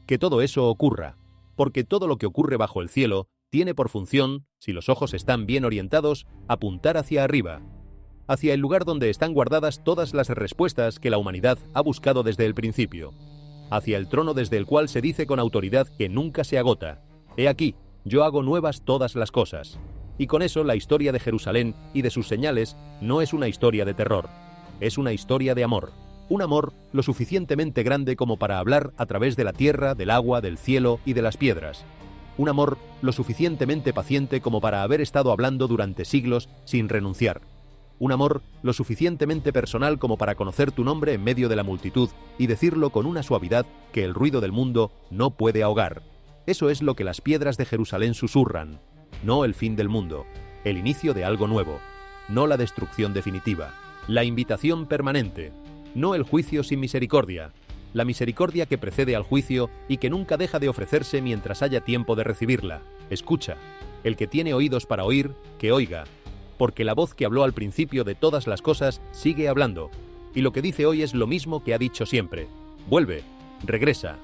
que todo eso ocurra, porque todo lo que ocurre bajo el cielo tiene por función, si los ojos están bien orientados, apuntar hacia arriba, hacia el lugar donde están guardadas todas las respuestas que la humanidad ha buscado desde el principio, hacia el trono desde el cual se dice con autoridad que nunca se agota: he aquí, yo hago nuevas todas las cosas. Y con eso la historia de Jerusalén y de sus señales no es una historia de terror, es una historia de amor, un amor lo suficientemente grande como para hablar a través de la tierra, del agua, del cielo y de las piedras, un amor lo suficientemente paciente como para haber estado hablando durante siglos sin renunciar, un amor lo suficientemente personal como para conocer tu nombre en medio de la multitud y decirlo con una suavidad que el ruido del mundo no puede ahogar. Eso es lo que las piedras de Jerusalén susurran, no el fin del mundo, el inicio de algo nuevo, no la destrucción definitiva, la invitación permanente, no el juicio sin misericordia, la misericordia que precede al juicio y que nunca deja de ofrecerse mientras haya tiempo de recibirla. Escucha, el que tiene oídos para oír, que oiga, porque la voz que habló al principio de todas las cosas sigue hablando, y lo que dice hoy es lo mismo que ha dicho siempre. Vuelve, regresa,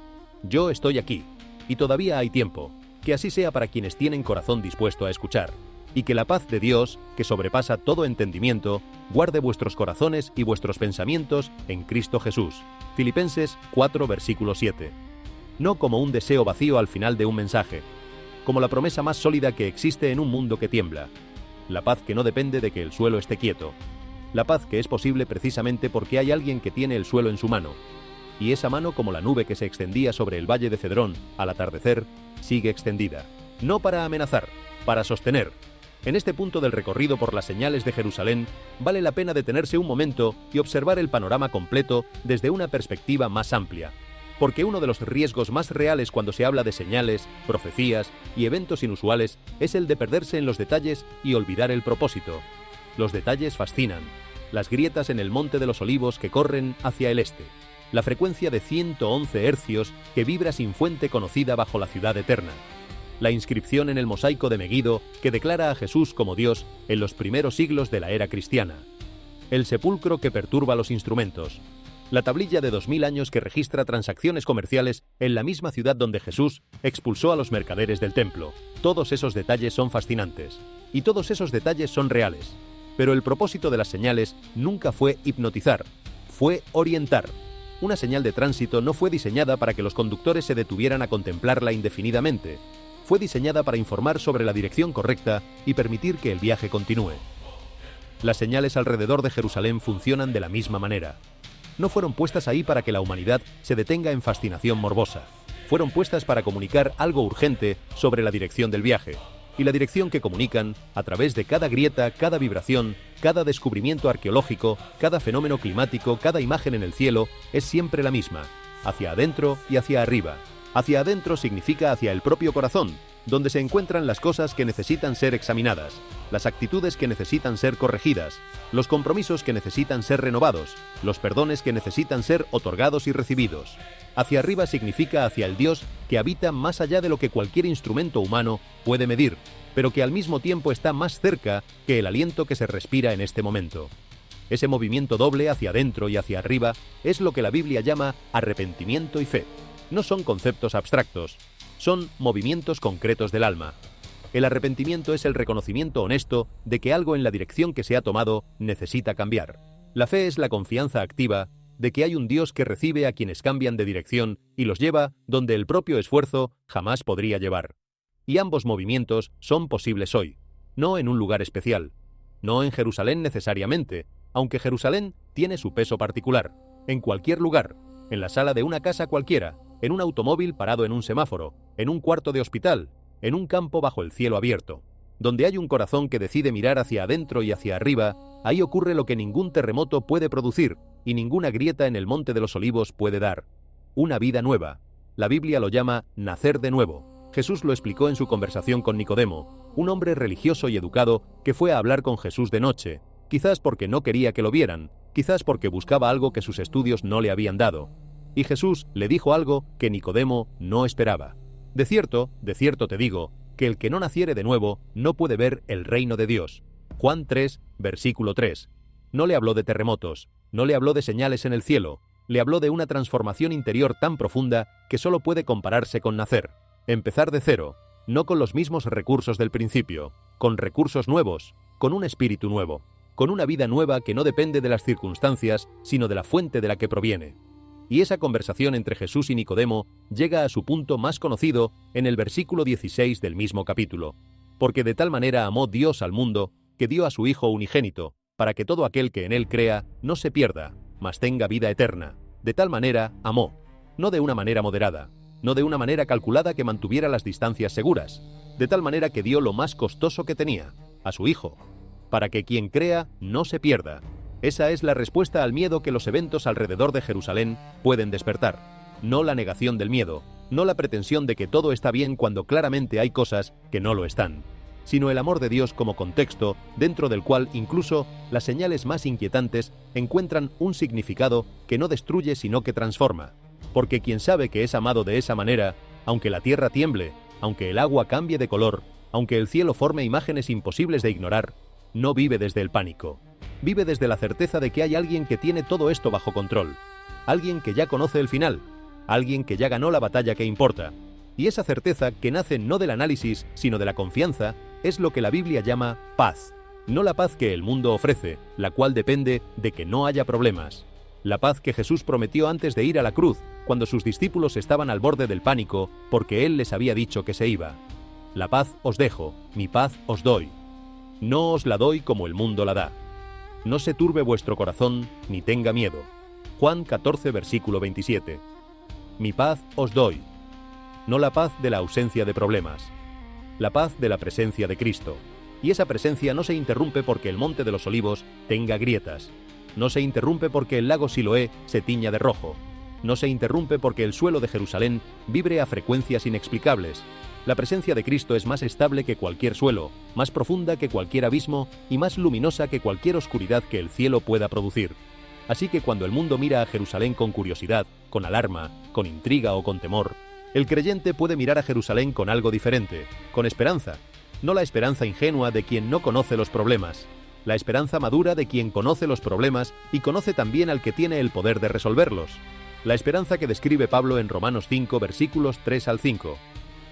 yo estoy aquí, y todavía hay tiempo, que así sea para quienes tienen corazón dispuesto a escuchar, y que la paz de Dios, que sobrepasa todo entendimiento, guarde vuestros corazones y vuestros pensamientos en Cristo Jesús. Filipenses 4, versículo 7. No como un deseo vacío al final de un mensaje, como la promesa más sólida que existe en un mundo que tiembla. La paz que no depende de que el suelo esté quieto. La paz que es posible precisamente porque hay alguien que tiene el suelo en su mano. Y esa mano, como la nube que se extendía sobre el valle de Cedrón al atardecer, sigue extendida. No para amenazar, para sostener. En este punto del recorrido por las señales de Jerusalén, vale la pena detenerse un momento y observar el panorama completo desde una perspectiva más amplia. Porque uno de los riesgos más reales cuando se habla de señales, profecías y eventos inusuales es el de perderse en los detalles y olvidar el propósito. Los detalles fascinan. Las grietas en el Monte de los Olivos que corren hacia el este. La frecuencia de 111 hercios que vibra sin fuente conocida bajo la ciudad eterna. La inscripción en el mosaico de Meguido que declara a Jesús como Dios en los primeros siglos de la era cristiana. El sepulcro que perturba los instrumentos. La tablilla de 2000 años que registra transacciones comerciales en la misma ciudad donde Jesús expulsó a los mercaderes del templo. Todos esos detalles son fascinantes. Y todos esos detalles son reales. Pero el propósito de las señales nunca fue hipnotizar, fue orientar. Una señal de tránsito no fue diseñada para que los conductores se detuvieran a contemplarla indefinidamente. Fue diseñada para informar sobre la dirección correcta y permitir que el viaje continúe. Las señales alrededor de Jerusalén funcionan de la misma manera. No fueron puestas ahí para que la humanidad se detenga en fascinación morbosa. Fueron puestas para comunicar algo urgente sobre la dirección del viaje. Y la dirección que comunican, a través de cada grieta, cada vibración, cada descubrimiento arqueológico, cada fenómeno climático, cada imagen en el cielo, es siempre la misma, hacia adentro y hacia arriba. Hacia adentro significa hacia el propio corazón, donde se encuentran las cosas que necesitan ser examinadas, las actitudes que necesitan ser corregidas, los compromisos que necesitan ser renovados, los perdones que necesitan ser otorgados y recibidos. Hacia arriba significa hacia el Dios que habita más allá de lo que cualquier instrumento humano puede medir, pero que al mismo tiempo está más cerca que el aliento que se respira en este momento. Ese movimiento doble hacia adentro y hacia arriba es lo que la Biblia llama arrepentimiento y fe. No son conceptos abstractos, son movimientos concretos del alma. El arrepentimiento es el reconocimiento honesto de que algo en la dirección que se ha tomado necesita cambiar. La fe es la confianza activa de que hay un Dios que recibe a quienes cambian de dirección y los lleva donde el propio esfuerzo jamás podría llevar. Y ambos movimientos son posibles hoy, no en un lugar especial, no en Jerusalén necesariamente, aunque Jerusalén tiene su peso particular, en cualquier lugar, en la sala de una casa cualquiera, en un automóvil parado en un semáforo, en un cuarto de hospital, en un campo bajo el cielo abierto. Donde hay un corazón que decide mirar hacia adentro y hacia arriba, ahí ocurre lo que ningún terremoto puede producir y ninguna grieta en el Monte de los Olivos puede dar. Una vida nueva. La Biblia lo llama nacer de nuevo. Jesús lo explicó en su conversación con Nicodemo, un hombre religioso y educado que fue a hablar con Jesús de noche, quizás porque no quería que lo vieran, quizás porque buscaba algo que sus estudios no le habían dado. Y Jesús le dijo algo que Nicodemo no esperaba. De cierto te digo, que el que no naciere de nuevo no puede ver el reino de Dios. Juan 3, versículo 3. No le habló de terremotos, no le habló de señales en el cielo, le habló de una transformación interior tan profunda que solo puede compararse con nacer. Empezar de cero, no con los mismos recursos del principio, con recursos nuevos, con un espíritu nuevo, con una vida nueva que no depende de las circunstancias, sino de la fuente de la que proviene. Y esa conversación entre Jesús y Nicodemo llega a su punto más conocido en el versículo 16 del mismo capítulo. Porque de tal manera amó Dios al mundo, que dio a su Hijo unigénito, para que todo aquel que en él crea no se pierda, mas tenga vida eterna. De tal manera amó, no de una manera moderada, no de una manera calculada que mantuviera las distancias seguras, de tal manera que dio lo más costoso que tenía, a su Hijo, para que quien crea no se pierda. Esa es la respuesta al miedo que los eventos alrededor de Jerusalén pueden despertar. No la negación del miedo, no la pretensión de que todo está bien cuando claramente hay cosas que no lo están, sino el amor de Dios como contexto dentro del cual incluso las señales más inquietantes encuentran un significado que no destruye sino que transforma. Porque quien sabe que es amado de esa manera, aunque la tierra tiemble, aunque el agua cambie de color, aunque el cielo forme imágenes imposibles de ignorar, no vive desde el pánico. Vive desde la certeza de que hay alguien que tiene todo esto bajo control, alguien que ya conoce el final, alguien que ya ganó la batalla que importa. Y esa certeza, que nace no del análisis, sino de la confianza, es lo que la Biblia llama paz. No la paz que el mundo ofrece, la cual depende de que no haya problemas. La paz que Jesús prometió antes de ir a la cruz, cuando sus discípulos estaban al borde del pánico, porque Él les había dicho que se iba. La paz os dejo, mi paz os doy. No os la doy como el mundo la da. No se turbe vuestro corazón, ni tenga miedo. Juan 14, versículo 27. Mi paz os doy. No la paz de la ausencia de problemas. La paz de la presencia de Cristo. Y esa presencia no se interrumpe porque el Monte de los Olivos tenga grietas. No se interrumpe porque el lago Siloé se tiña de rojo. No se interrumpe porque el suelo de Jerusalén vibre a frecuencias inexplicables. La presencia de Cristo es más estable que cualquier suelo, más profunda que cualquier abismo y más luminosa que cualquier oscuridad que el cielo pueda producir. Así que cuando el mundo mira a Jerusalén con curiosidad, con alarma, con intriga o con temor, el creyente puede mirar a Jerusalén con algo diferente, con esperanza. No la esperanza ingenua de quien no conoce los problemas, la esperanza madura de quien conoce los problemas y conoce también al que tiene el poder de resolverlos. La esperanza que describe Pablo en Romanos 5, versículos 3 al 5.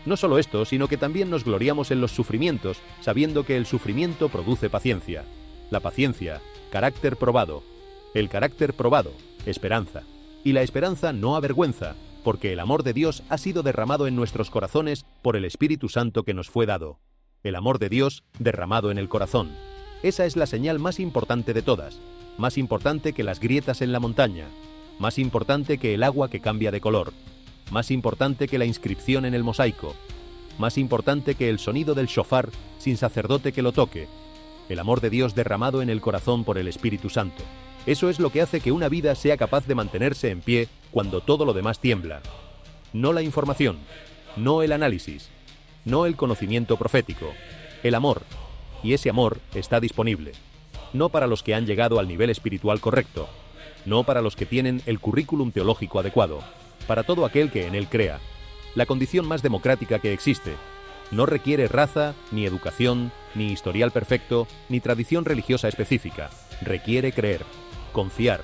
No solo esto, sino que también nos gloriamos en los sufrimientos, sabiendo que el sufrimiento produce paciencia. La paciencia, carácter probado. El carácter probado, esperanza. Y la esperanza no avergüenza, porque el amor de Dios ha sido derramado en nuestros corazones por el Espíritu Santo que nos fue dado. El amor de Dios derramado en el corazón. Esa es la señal más importante de todas, más importante que las grietas en la montaña, más importante que el agua que cambia de color, más importante que la inscripción en el mosaico, más importante que el sonido del shofar sin sacerdote que lo toque, el amor de Dios derramado en el corazón por el Espíritu Santo. Eso es lo que hace que una vida sea capaz de mantenerse en pie cuando todo lo demás tiembla. no la información, no el análisis, no el conocimiento profético, el amor. Y ese amor está disponible, no para los que han llegado al nivel espiritual correcto, no para los que tienen el currículum teológico adecuado, para todo aquel que en él crea. La condición más democrática que existe. No requiere raza, ni educación, ni historial perfecto, ni tradición religiosa específica. Requiere creer, confiar,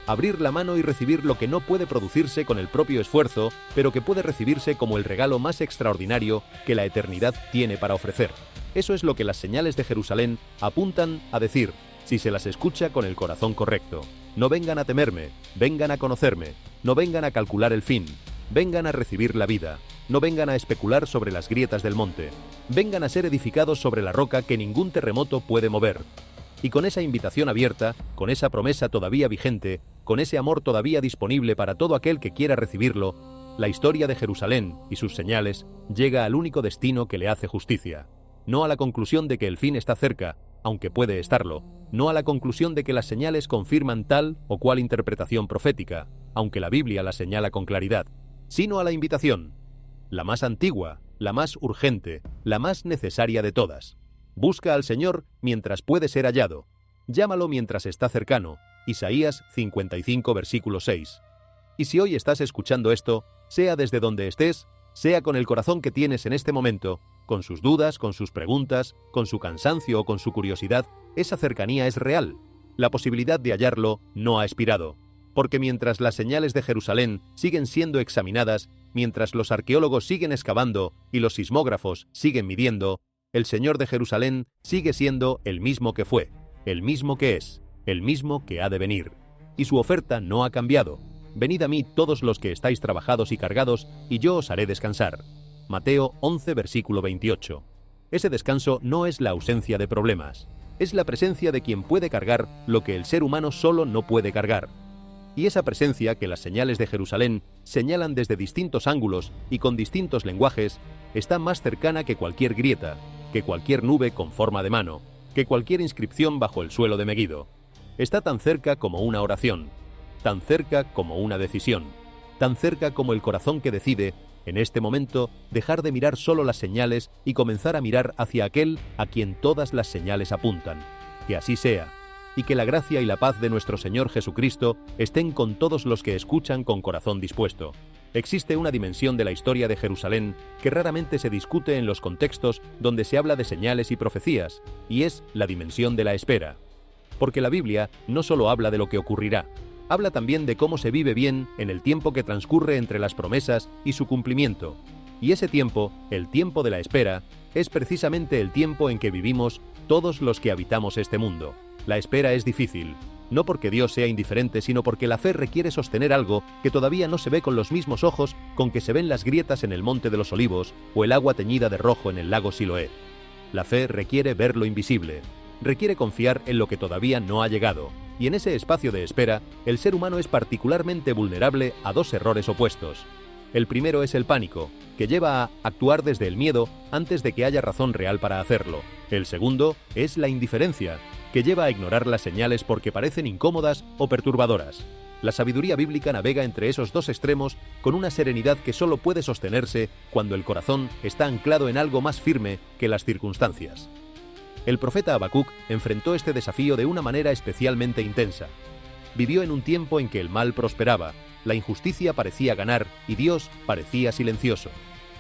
abrir la mano y recibir lo que no puede producirse con el propio esfuerzo, pero que puede recibirse como el regalo más extraordinario que la eternidad tiene para ofrecer. Eso es lo que las señales de Jerusalén apuntan a decir, si se las escucha con el corazón correcto. No vengan a temerme, vengan a conocerme, no vengan a calcular el fin, vengan a recibir la vida, no vengan a especular sobre las grietas del monte, vengan a ser edificados sobre la roca que ningún terremoto puede mover. Y con esa invitación abierta, con esa promesa todavía vigente, con ese amor todavía disponible para todo aquel que quiera recibirlo, la historia de Jerusalén y sus señales llega al único destino que le hace justicia. No a la conclusión de que el fin está cerca, aunque puede estarlo, no a la conclusión de que las señales confirman tal o cual interpretación profética, aunque la Biblia la señala con claridad, sino a la invitación, la más antigua, la más urgente, la más necesaria de todas. Busca al Señor mientras puede ser hallado. Llámalo mientras está cercano. Isaías 55, versículo 6. Y si hoy estás escuchando esto, sea desde donde estés, sea con el corazón que tienes en este momento, con sus dudas, con sus preguntas, con su cansancio o con su curiosidad, esa cercanía es real. La posibilidad de hallarlo no ha expirado. Porque mientras las señales de Jerusalén siguen siendo examinadas, mientras los arqueólogos siguen excavando y los sismógrafos siguen midiendo, el Señor de Jerusalén sigue siendo el mismo que fue, el mismo que es, el mismo que ha de venir. Y su oferta no ha cambiado. Venid a mí todos los que estáis trabajados y cargados, y yo os haré descansar. Mateo 11, versículo 28. Ese descanso no es la ausencia de problemas, es la presencia de quien puede cargar lo que el ser humano solo no puede cargar. Y esa presencia que las señales de Jerusalén señalan desde distintos ángulos y con distintos lenguajes, está más cercana que cualquier grieta, que cualquier nube con forma de mano, que cualquier inscripción bajo el suelo de Meguido. Está tan cerca como una oración, tan cerca como una decisión, tan cerca como el corazón que decide, en este momento, dejar de mirar solo las señales y comenzar a mirar hacia aquel a quien todas las señales apuntan. Que así sea, y que la gracia y la paz de nuestro Señor Jesucristo estén con todos los que escuchan con corazón dispuesto. Existe una dimensión de la historia de Jerusalén que raramente se discute en los contextos donde se habla de señales y profecías, y es la dimensión de la espera. Porque la Biblia no solo habla de lo que ocurrirá, habla también de cómo se vive bien en el tiempo que transcurre entre las promesas y su cumplimiento. Y ese tiempo, el tiempo de la espera, es precisamente el tiempo en que vivimos todos los que habitamos este mundo. La espera es difícil, no porque Dios sea indiferente, sino porque la fe requiere sostener algo que todavía no se ve con los mismos ojos con que se ven las grietas en el Monte de los Olivos o el agua teñida de rojo en el lago Siloé. La fe requiere ver lo invisible, requiere confiar en lo que todavía no ha llegado, y en ese espacio de espera, el ser humano es particularmente vulnerable a dos errores opuestos. El primero es el pánico, que lleva a actuar desde el miedo antes de que haya razón real para hacerlo. El segundo es la indiferencia, que lleva a ignorar las señales porque parecen incómodas o perturbadoras. La sabiduría bíblica navega entre esos dos extremos con una serenidad que solo puede sostenerse cuando el corazón está anclado en algo más firme que las circunstancias. El profeta Habacuc enfrentó este desafío de una manera especialmente intensa. Vivió en un tiempo en que el mal prosperaba, la injusticia parecía ganar y Dios parecía silencioso.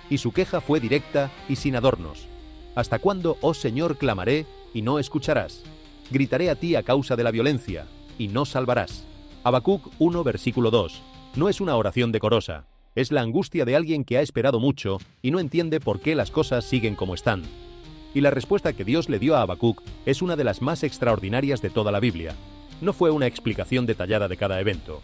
Y su queja fue directa y sin adornos. ¿Hasta cuándo, oh Señor, clamaré y no escucharás? Gritaré a ti a causa de la violencia, y no salvarás. Habacuc 1, versículo 2. No es una oración decorosa, es la angustia de alguien que ha esperado mucho y no entiende por qué las cosas siguen como están. Y la respuesta que Dios le dio a Habacuc es una de las más extraordinarias de toda la Biblia. No fue una explicación detallada de cada evento.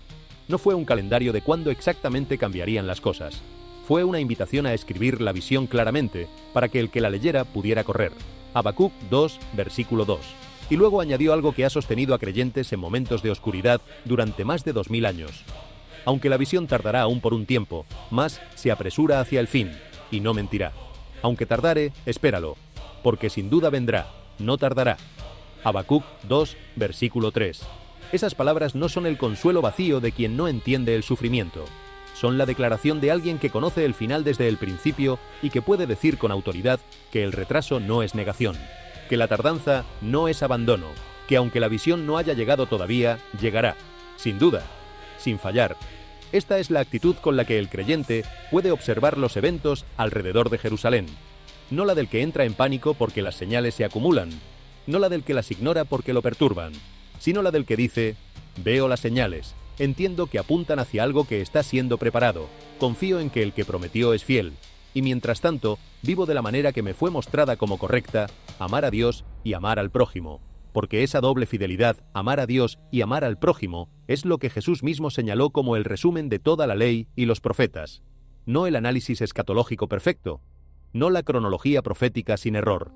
No fue un calendario de cuándo exactamente cambiarían las cosas. Fue una invitación a escribir la visión claramente, para que el que la leyera pudiera correr. Habacuc 2, versículo 2. Y luego añadió algo que ha sostenido a creyentes en momentos de oscuridad durante más de 2000 años. Aunque la visión tardará aún por un tiempo, más se apresura hacia el fin, y no mentirá. Aunque tardare, espéralo, porque sin duda vendrá, no tardará. Habacuc 2, versículo 3. Esas palabras no son el consuelo vacío de quien no entiende el sufrimiento. Son la declaración de alguien que conoce el final desde el principio y que puede decir con autoridad que el retraso no es negación, que la tardanza no es abandono, que aunque la visión no haya llegado todavía, llegará, sin duda, sin fallar. Esta es la actitud con la que el creyente puede observar los eventos alrededor de Jerusalén, no la del que entra en pánico porque las señales se acumulan, no la del que las ignora porque lo perturban, sino la del que dice: veo las señales, entiendo que apuntan hacia algo que está siendo preparado, confío en que el que prometió es fiel, y mientras tanto vivo de la manera que me fue mostrada como correcta, amar a Dios y amar al prójimo, porque esa doble fidelidad, amar a Dios y amar al prójimo, es lo que Jesús mismo señaló como el resumen de toda la ley y los profetas, no el análisis escatológico perfecto, no la cronología profética sin error,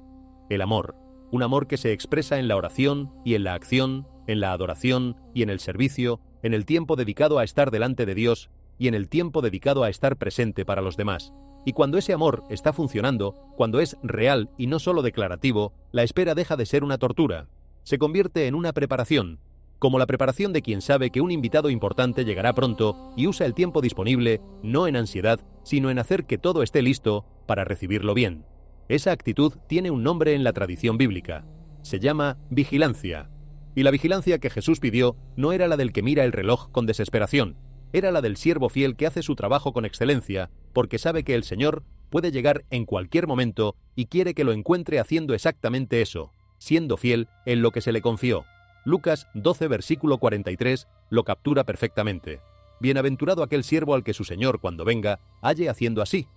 el amor, un amor que se expresa en la oración y en la acción, en la adoración y en el servicio, en el tiempo dedicado a estar delante de Dios y en el tiempo dedicado a estar presente para los demás. Y cuando ese amor está funcionando, cuando es real y no solo declarativo, la espera deja de ser una tortura. Se convierte en una preparación, como la preparación de quien sabe que un invitado importante llegará pronto y usa el tiempo disponible no en ansiedad, sino en hacer que todo esté listo para recibirlo bien. Esa actitud tiene un nombre en la tradición bíblica. Se llama vigilancia. Y la vigilancia que Jesús pidió no era la del que mira el reloj con desesperación, era la del siervo fiel que hace su trabajo con excelencia, porque sabe que el Señor puede llegar en cualquier momento y quiere que lo encuentre haciendo exactamente eso, siendo fiel en lo que se le confió. Lucas 12, versículo 43, lo captura perfectamente. Bienaventurado aquel siervo al que su Señor, cuando venga, halle haciendo así,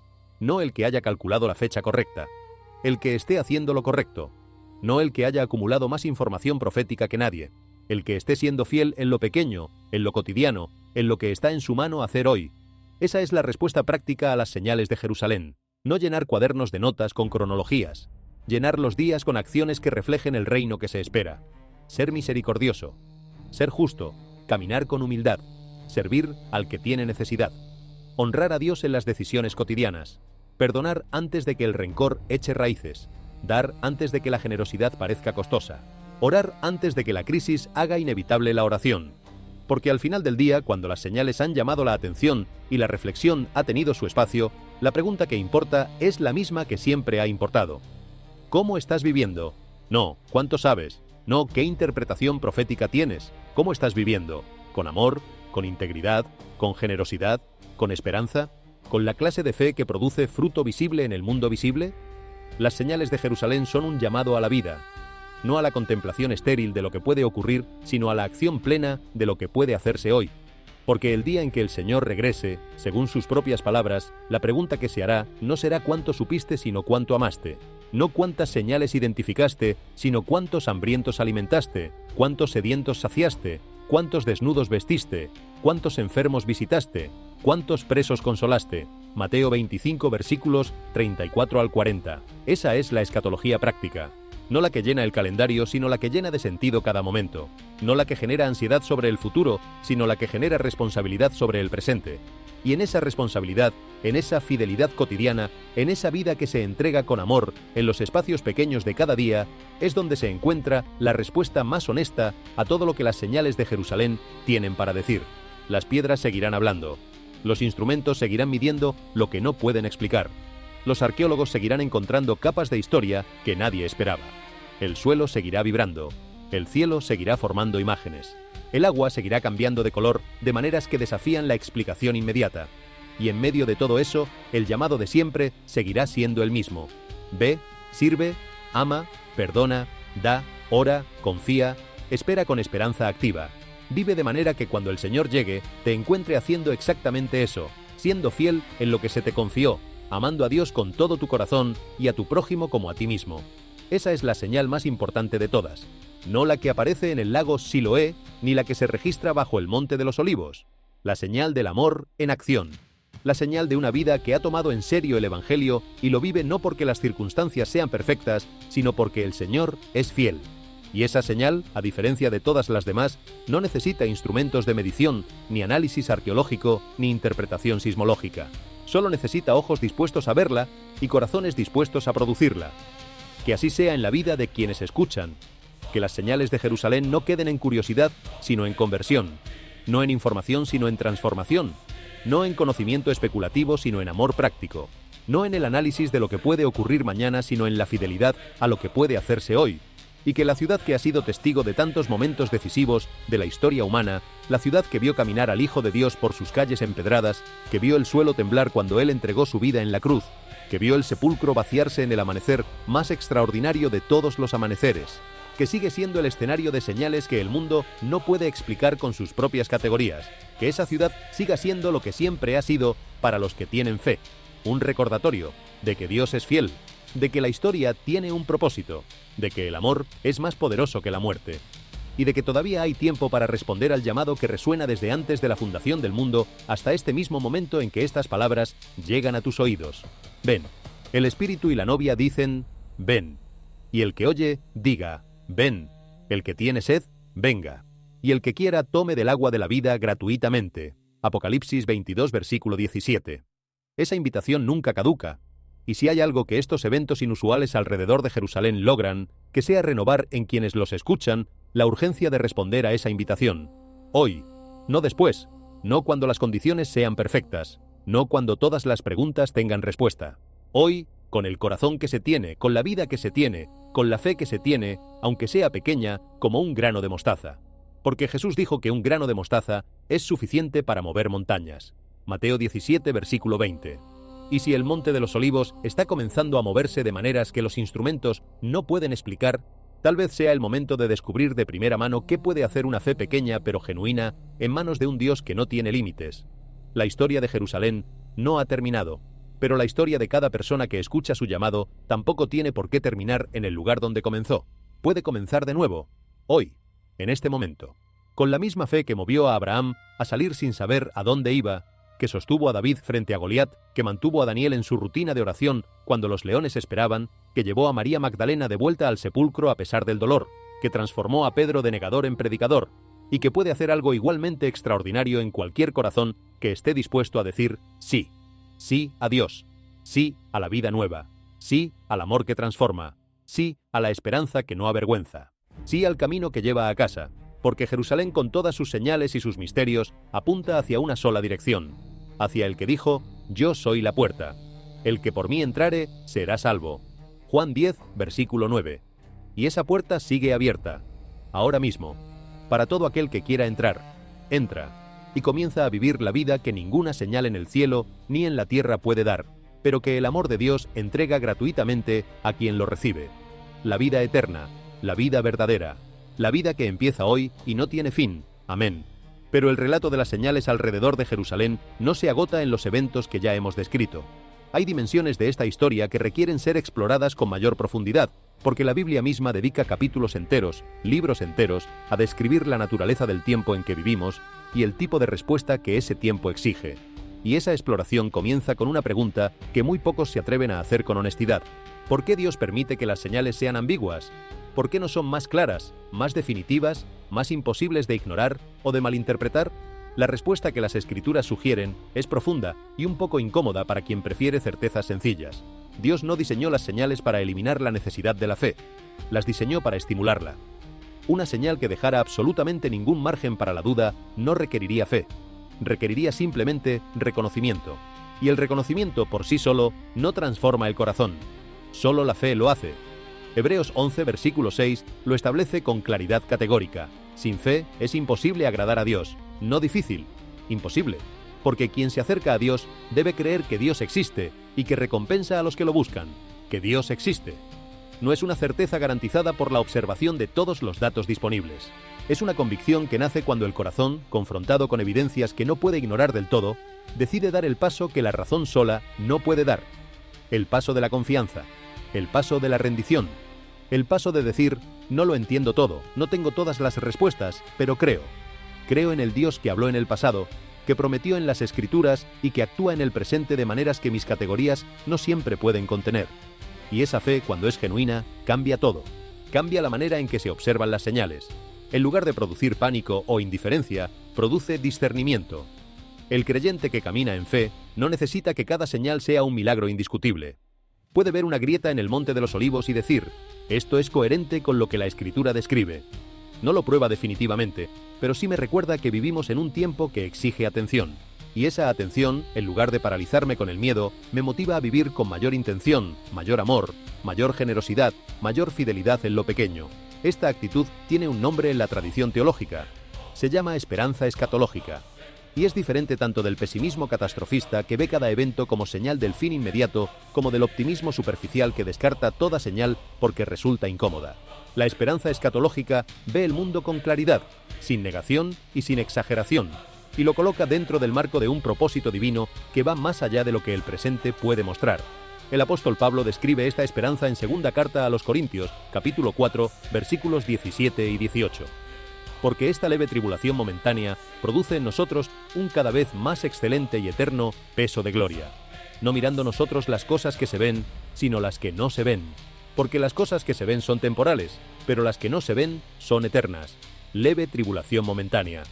no el que haya calculado la fecha correcta, el que esté haciendo lo correcto, no el que haya acumulado más información profética que nadie, el que esté siendo fiel en lo pequeño, en lo cotidiano, en lo que está en su mano hacer hoy. Esa es la respuesta práctica a las señales de Jerusalén. No llenar cuadernos de notas con cronologías, llenar los días con acciones que reflejen el reino que se espera. Ser misericordioso, ser justo, caminar con humildad, servir al que tiene necesidad, honrar a Dios en las decisiones cotidianas, perdonar antes de que el rencor eche raíces, dar antes de que la generosidad parezca costosa, orar antes de que la crisis haga inevitable la oración. Porque al final del día, cuando las señales han llamado la atención y la reflexión ha tenido su espacio, la pregunta que importa es la misma que siempre ha importado. ¿Cómo estás viviendo? No, ¿cuánto sabes? No, ¿qué interpretación profética tienes? ¿Cómo estás viviendo? ¿Con amor? ¿Con integridad? ¿Con generosidad? ¿Con esperanza? ¿Con la clase de fe que produce fruto visible en el mundo visible? Las señales de Jerusalén son un llamado a la vida, no a la contemplación estéril de lo que puede ocurrir, sino a la acción plena de lo que puede hacerse hoy. Porque el día en que el Señor regrese, según sus propias palabras, la pregunta que se hará no será cuánto supiste, sino cuánto amaste. No cuántas señales identificaste, sino cuántos hambrientos alimentaste, cuántos sedientos saciaste, cuántos desnudos vestiste, cuántos enfermos visitaste, cuántos presos consolaste. Mateo 25, versículos 34 al 40. Esa es la escatología práctica. No la que llena el calendario, sino la que llena de sentido cada momento. No la que genera ansiedad sobre el futuro, sino la que genera responsabilidad sobre el presente. Y en esa responsabilidad, en esa fidelidad cotidiana, en esa vida que se entrega con amor, en los espacios pequeños de cada día, es donde se encuentra la respuesta más honesta a todo lo que las señales de Jerusalén tienen para decir. Las piedras seguirán hablando. Los instrumentos seguirán midiendo lo que no pueden explicar. Los arqueólogos seguirán encontrando capas de historia que nadie esperaba. El suelo seguirá vibrando. El cielo seguirá formando imágenes. El agua seguirá cambiando de color de maneras que desafían la explicación inmediata. Y en medio de todo eso, el llamado de siempre seguirá siendo el mismo. Ve, sirve, ama, perdona, da, ora, confía, espera con esperanza activa. Vive de manera que cuando el Señor llegue, te encuentre haciendo exactamente eso, siendo fiel en lo que se te confió, amando a Dios con todo tu corazón y a tu prójimo como a ti mismo. Esa es la señal más importante de todas, no la que aparece en el lago Siloé, ni la que se registra bajo el Monte de los Olivos, la señal del amor en acción, la señal de una vida que ha tomado en serio el Evangelio y lo vive no porque las circunstancias sean perfectas, sino porque el Señor es fiel. Y esa señal, a diferencia de todas las demás, no necesita instrumentos de medición, ni análisis arqueológico, ni interpretación sismológica. Solo necesita ojos dispuestos a verla y corazones dispuestos a producirla. Que así sea en la vida de quienes escuchan. Que las señales de Jerusalén no queden en curiosidad, sino en conversión. No en información, sino en transformación. no en conocimiento especulativo sino en amor práctico, no en el análisis de lo que puede ocurrir mañana sino en la fidelidad a lo que puede hacerse hoy, y que la ciudad que ha sido testigo de tantos momentos decisivos de la historia humana, la ciudad que vio caminar al Hijo de Dios por sus calles empedradas, que vio el suelo temblar cuando Él entregó su vida en la cruz, que vio el sepulcro vaciarse en el amanecer más extraordinario de todos los amaneceres, que sigue siendo el escenario de señales que el mundo no puede explicar con sus propias categorías, que esa ciudad siga siendo lo que siempre ha sido para los que tienen fe, un recordatorio de que Dios es fiel, de que la historia tiene un propósito, de que el amor es más poderoso que la muerte, y de que todavía hay tiempo para responder al llamado que resuena desde antes de la fundación del mundo hasta este mismo momento en que estas palabras llegan a tus oídos. Ven. El espíritu y la novia dicen, ven. Y el que oye, diga, ven. El que tiene sed, venga. Y el que quiera, tome del agua de la vida gratuitamente. Apocalipsis 22, versículo 17. Esa invitación nunca caduca. Y si hay algo que estos eventos inusuales alrededor de Jerusalén logran, que sea renovar en quienes los escuchan la urgencia de responder a esa invitación. Hoy, no después, no cuando las condiciones sean perfectas, no cuando todas las preguntas tengan respuesta. Hoy, con el corazón que se tiene, con la vida que se tiene, con la fe que se tiene, aunque sea pequeña, como un grano de mostaza. Porque Jesús dijo que un grano de mostaza es suficiente para mover montañas. Mateo 17, versículo 20. Y si el Monte de los Olivos está comenzando a moverse de maneras que los instrumentos no pueden explicar, tal vez sea el momento de descubrir de primera mano qué puede hacer una fe pequeña pero genuina en manos de un Dios que no tiene límites. La historia de Jerusalén no ha terminado, pero la historia de cada persona que escucha su llamado tampoco tiene por qué terminar en el lugar donde comenzó. Puede comenzar de nuevo, hoy, en este momento, con la misma fe que movió a Abraham a salir sin saber a dónde iba, que sostuvo a David frente a Goliat, que mantuvo a Daniel en su rutina de oración cuando los leones esperaban, que llevó a María Magdalena de vuelta al sepulcro a pesar del dolor, que transformó a Pedro de negador en predicador, y que puede hacer algo igualmente extraordinario en cualquier corazón que esté dispuesto a decir sí. Sí a Dios, sí a la vida nueva, sí al amor que transforma, sí a la esperanza que no avergüenza, sí al camino que lleva a casa, porque Jerusalén con todas sus señales y sus misterios apunta hacia una sola dirección, hacia el que dijo, yo soy la puerta, el que por mí entrare será salvo. Juan 10, versículo 9. Y esa puerta sigue abierta, ahora mismo, para todo aquel que quiera entrar. Entra, y comienza a vivir la vida que ninguna señal en el cielo ni en la tierra puede dar, pero que el amor de Dios entrega gratuitamente a quien lo recibe. La vida eterna, la vida verdadera, la vida que empieza hoy y no tiene fin. Amén. Pero el relato de las señales alrededor de Jerusalén no se agota en los eventos que ya hemos descrito. Hay dimensiones de esta historia que requieren ser exploradas con mayor profundidad, porque la Biblia misma dedica capítulos enteros, libros enteros, a describir la naturaleza del tiempo en que vivimos y el tipo de respuesta que ese tiempo exige. Y esa exploración comienza con una pregunta que muy pocos se atreven a hacer con honestidad. ¿Por qué Dios permite que las señales sean ambiguas? ¿Por qué no son más claras, más definitivas, más imposibles de ignorar o de malinterpretar? La respuesta que las Escrituras sugieren es profunda y un poco incómoda para quien prefiere certezas sencillas. Dios no diseñó las señales para eliminar la necesidad de la fe, las diseñó para estimularla. Una señal que dejara absolutamente ningún margen para la duda no requeriría fe, requeriría simplemente reconocimiento. Y el reconocimiento por sí solo no transforma el corazón, solo la fe lo hace. Hebreos 11, versículo 6 lo establece con claridad categórica. Sin fe es imposible agradar a Dios, no difícil, imposible, porque quien se acerca a Dios debe creer que Dios existe y que recompensa a los que lo buscan, que Dios existe. No es una certeza garantizada por la observación de todos los datos disponibles. Es una convicción que nace cuando el corazón, confrontado con evidencias que no puede ignorar del todo, decide dar el paso que la razón sola no puede dar. El paso de la confianza, el paso de la rendición, el paso de decir, no lo entiendo todo, no tengo todas las respuestas, pero creo. Creo en el Dios que habló en el pasado, que prometió en las Escrituras y que actúa en el presente de maneras que mis categorías no siempre pueden contener. Y esa fe, cuando es genuina, cambia todo. Cambia la manera en que se observan las señales. En lugar de producir pánico o indiferencia, produce discernimiento. El creyente que camina en fe no necesita que cada señal sea un milagro indiscutible. Puede ver una grieta en el Monte de los Olivos y decir, esto es coherente con lo que la Escritura describe. No lo prueba definitivamente, pero sí me recuerda que vivimos en un tiempo que exige atención. Y esa atención, en lugar de paralizarme con el miedo, me motiva a vivir con mayor intención, mayor amor, mayor generosidad, mayor fidelidad en lo pequeño. Esta actitud tiene un nombre en la tradición teológica. Se llama esperanza escatológica. Y es diferente tanto del pesimismo catastrofista que ve cada evento como señal del fin inmediato, como del optimismo superficial que descarta toda señal porque resulta incómoda. La esperanza escatológica ve el mundo con claridad, sin negación y sin exageración, y lo coloca dentro del marco de un propósito divino que va más allá de lo que el presente puede mostrar. El apóstol Pablo describe esta esperanza en segunda carta a los Corintios, capítulo 4, versículos 17 y 18. Porque esta leve tribulación momentánea produce en nosotros un cada vez más excelente y eterno peso de gloria, no mirando nosotros las cosas que se ven, sino las que no se ven, porque las cosas que se ven son temporales, pero las que no se ven son eternas. Leve tribulación momentánea.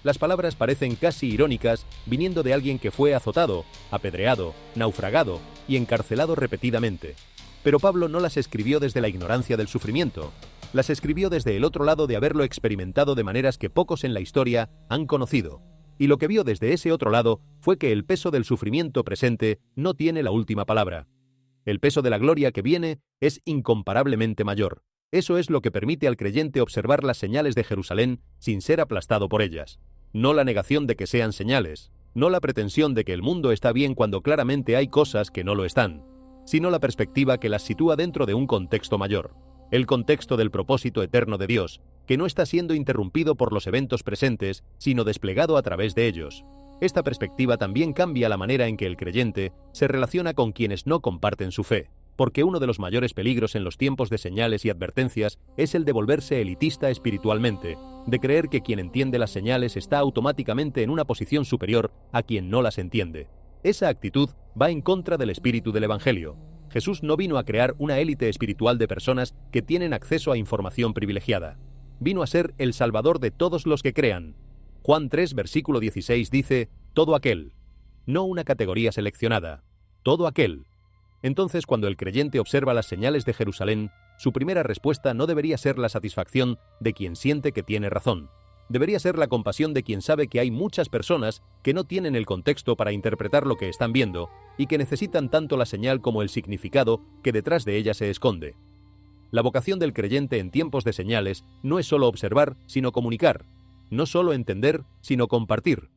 Las palabras parecen casi irónicas viniendo de alguien que fue azotado, apedreado, naufragado y encarcelado repetidamente. Pero Pablo no las escribió desde la ignorancia del sufrimiento. Las escribió desde el otro lado de haberlo experimentado de maneras que pocos en la historia han conocido. Y lo que vio desde ese otro lado fue que el peso del sufrimiento presente no tiene la última palabra. El peso de la gloria que viene es incomparablemente mayor. Eso es lo que permite al creyente observar las señales de Jerusalén sin ser aplastado por ellas. No la negación de que sean señales, no la pretensión de que el mundo está bien cuando claramente hay cosas que no lo están, sino la perspectiva que las sitúa dentro de un contexto mayor. El contexto del propósito eterno de Dios, que no está siendo interrumpido por los eventos presentes, sino desplegado a través de ellos. Esta perspectiva también cambia la manera en que el creyente se relaciona con quienes no comparten su fe, porque uno de los mayores peligros en los tiempos de señales y advertencias es el de volverse elitista espiritualmente, de creer que quien entiende las señales está automáticamente en una posición superior a quien no las entiende. Esa actitud va en contra del espíritu del Evangelio. Jesús no vino a crear una élite espiritual de personas que tienen acceso a información privilegiada. Vino a ser el Salvador de todos los que crean. Juan 3, versículo 16 dice, todo aquel. No una categoría seleccionada. Todo aquel. Entonces, cuando el creyente observa las señales de Jerusalén, su primera respuesta no debería ser la satisfacción de quien siente que tiene razón. Debería ser la compasión de quien sabe que hay muchas personas que no tienen el contexto para interpretar lo que están viendo y que necesitan tanto la señal como el significado que detrás de ella se esconde. La vocación del creyente en tiempos de señales no es solo observar, sino comunicar, no solo entender, sino compartir,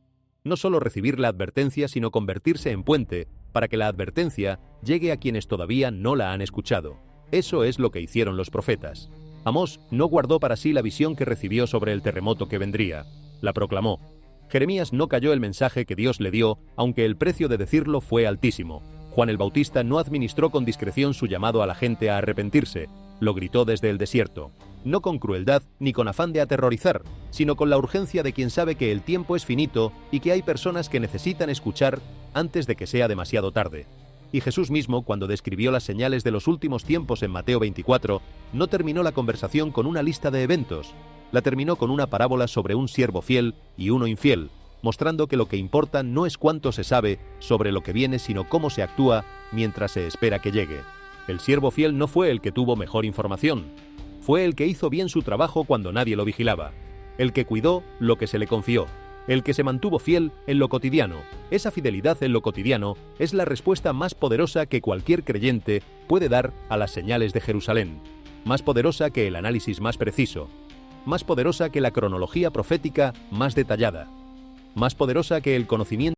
no solo recibir la advertencia, sino convertirse en puente para que la advertencia llegue a quienes todavía no la han escuchado. Eso es lo que hicieron los profetas. Amós no guardó para sí la visión que recibió sobre el terremoto que vendría. La proclamó. Jeremías no cayó el mensaje que Dios le dio, aunque el precio de decirlo fue altísimo. Juan el Bautista no administró con discreción su llamado a la gente a arrepentirse. Lo gritó desde el desierto. No con crueldad ni con afán de aterrorizar, sino con la urgencia de quien sabe que el tiempo es finito y que hay personas que necesitan escuchar antes de que sea demasiado tarde. Y Jesús mismo, cuando describió las señales de los últimos tiempos en Mateo 24, no terminó la conversación con una lista de eventos, la terminó con una parábola sobre un siervo fiel y uno infiel, mostrando que lo que importa no es cuánto se sabe sobre lo que viene, sino cómo se actúa mientras se espera que llegue. El siervo fiel no fue el que tuvo mejor información, fue el que hizo bien su trabajo cuando nadie lo vigilaba, el que cuidó lo que se le confió, el que se mantuvo fiel en lo cotidiano. Esa fidelidad en lo cotidiano es la respuesta más poderosa que cualquier creyente puede dar a las señales de Jerusalén, más poderosa que el análisis más preciso, más poderosa que la cronología profética más detallada, más poderosa que el conocimiento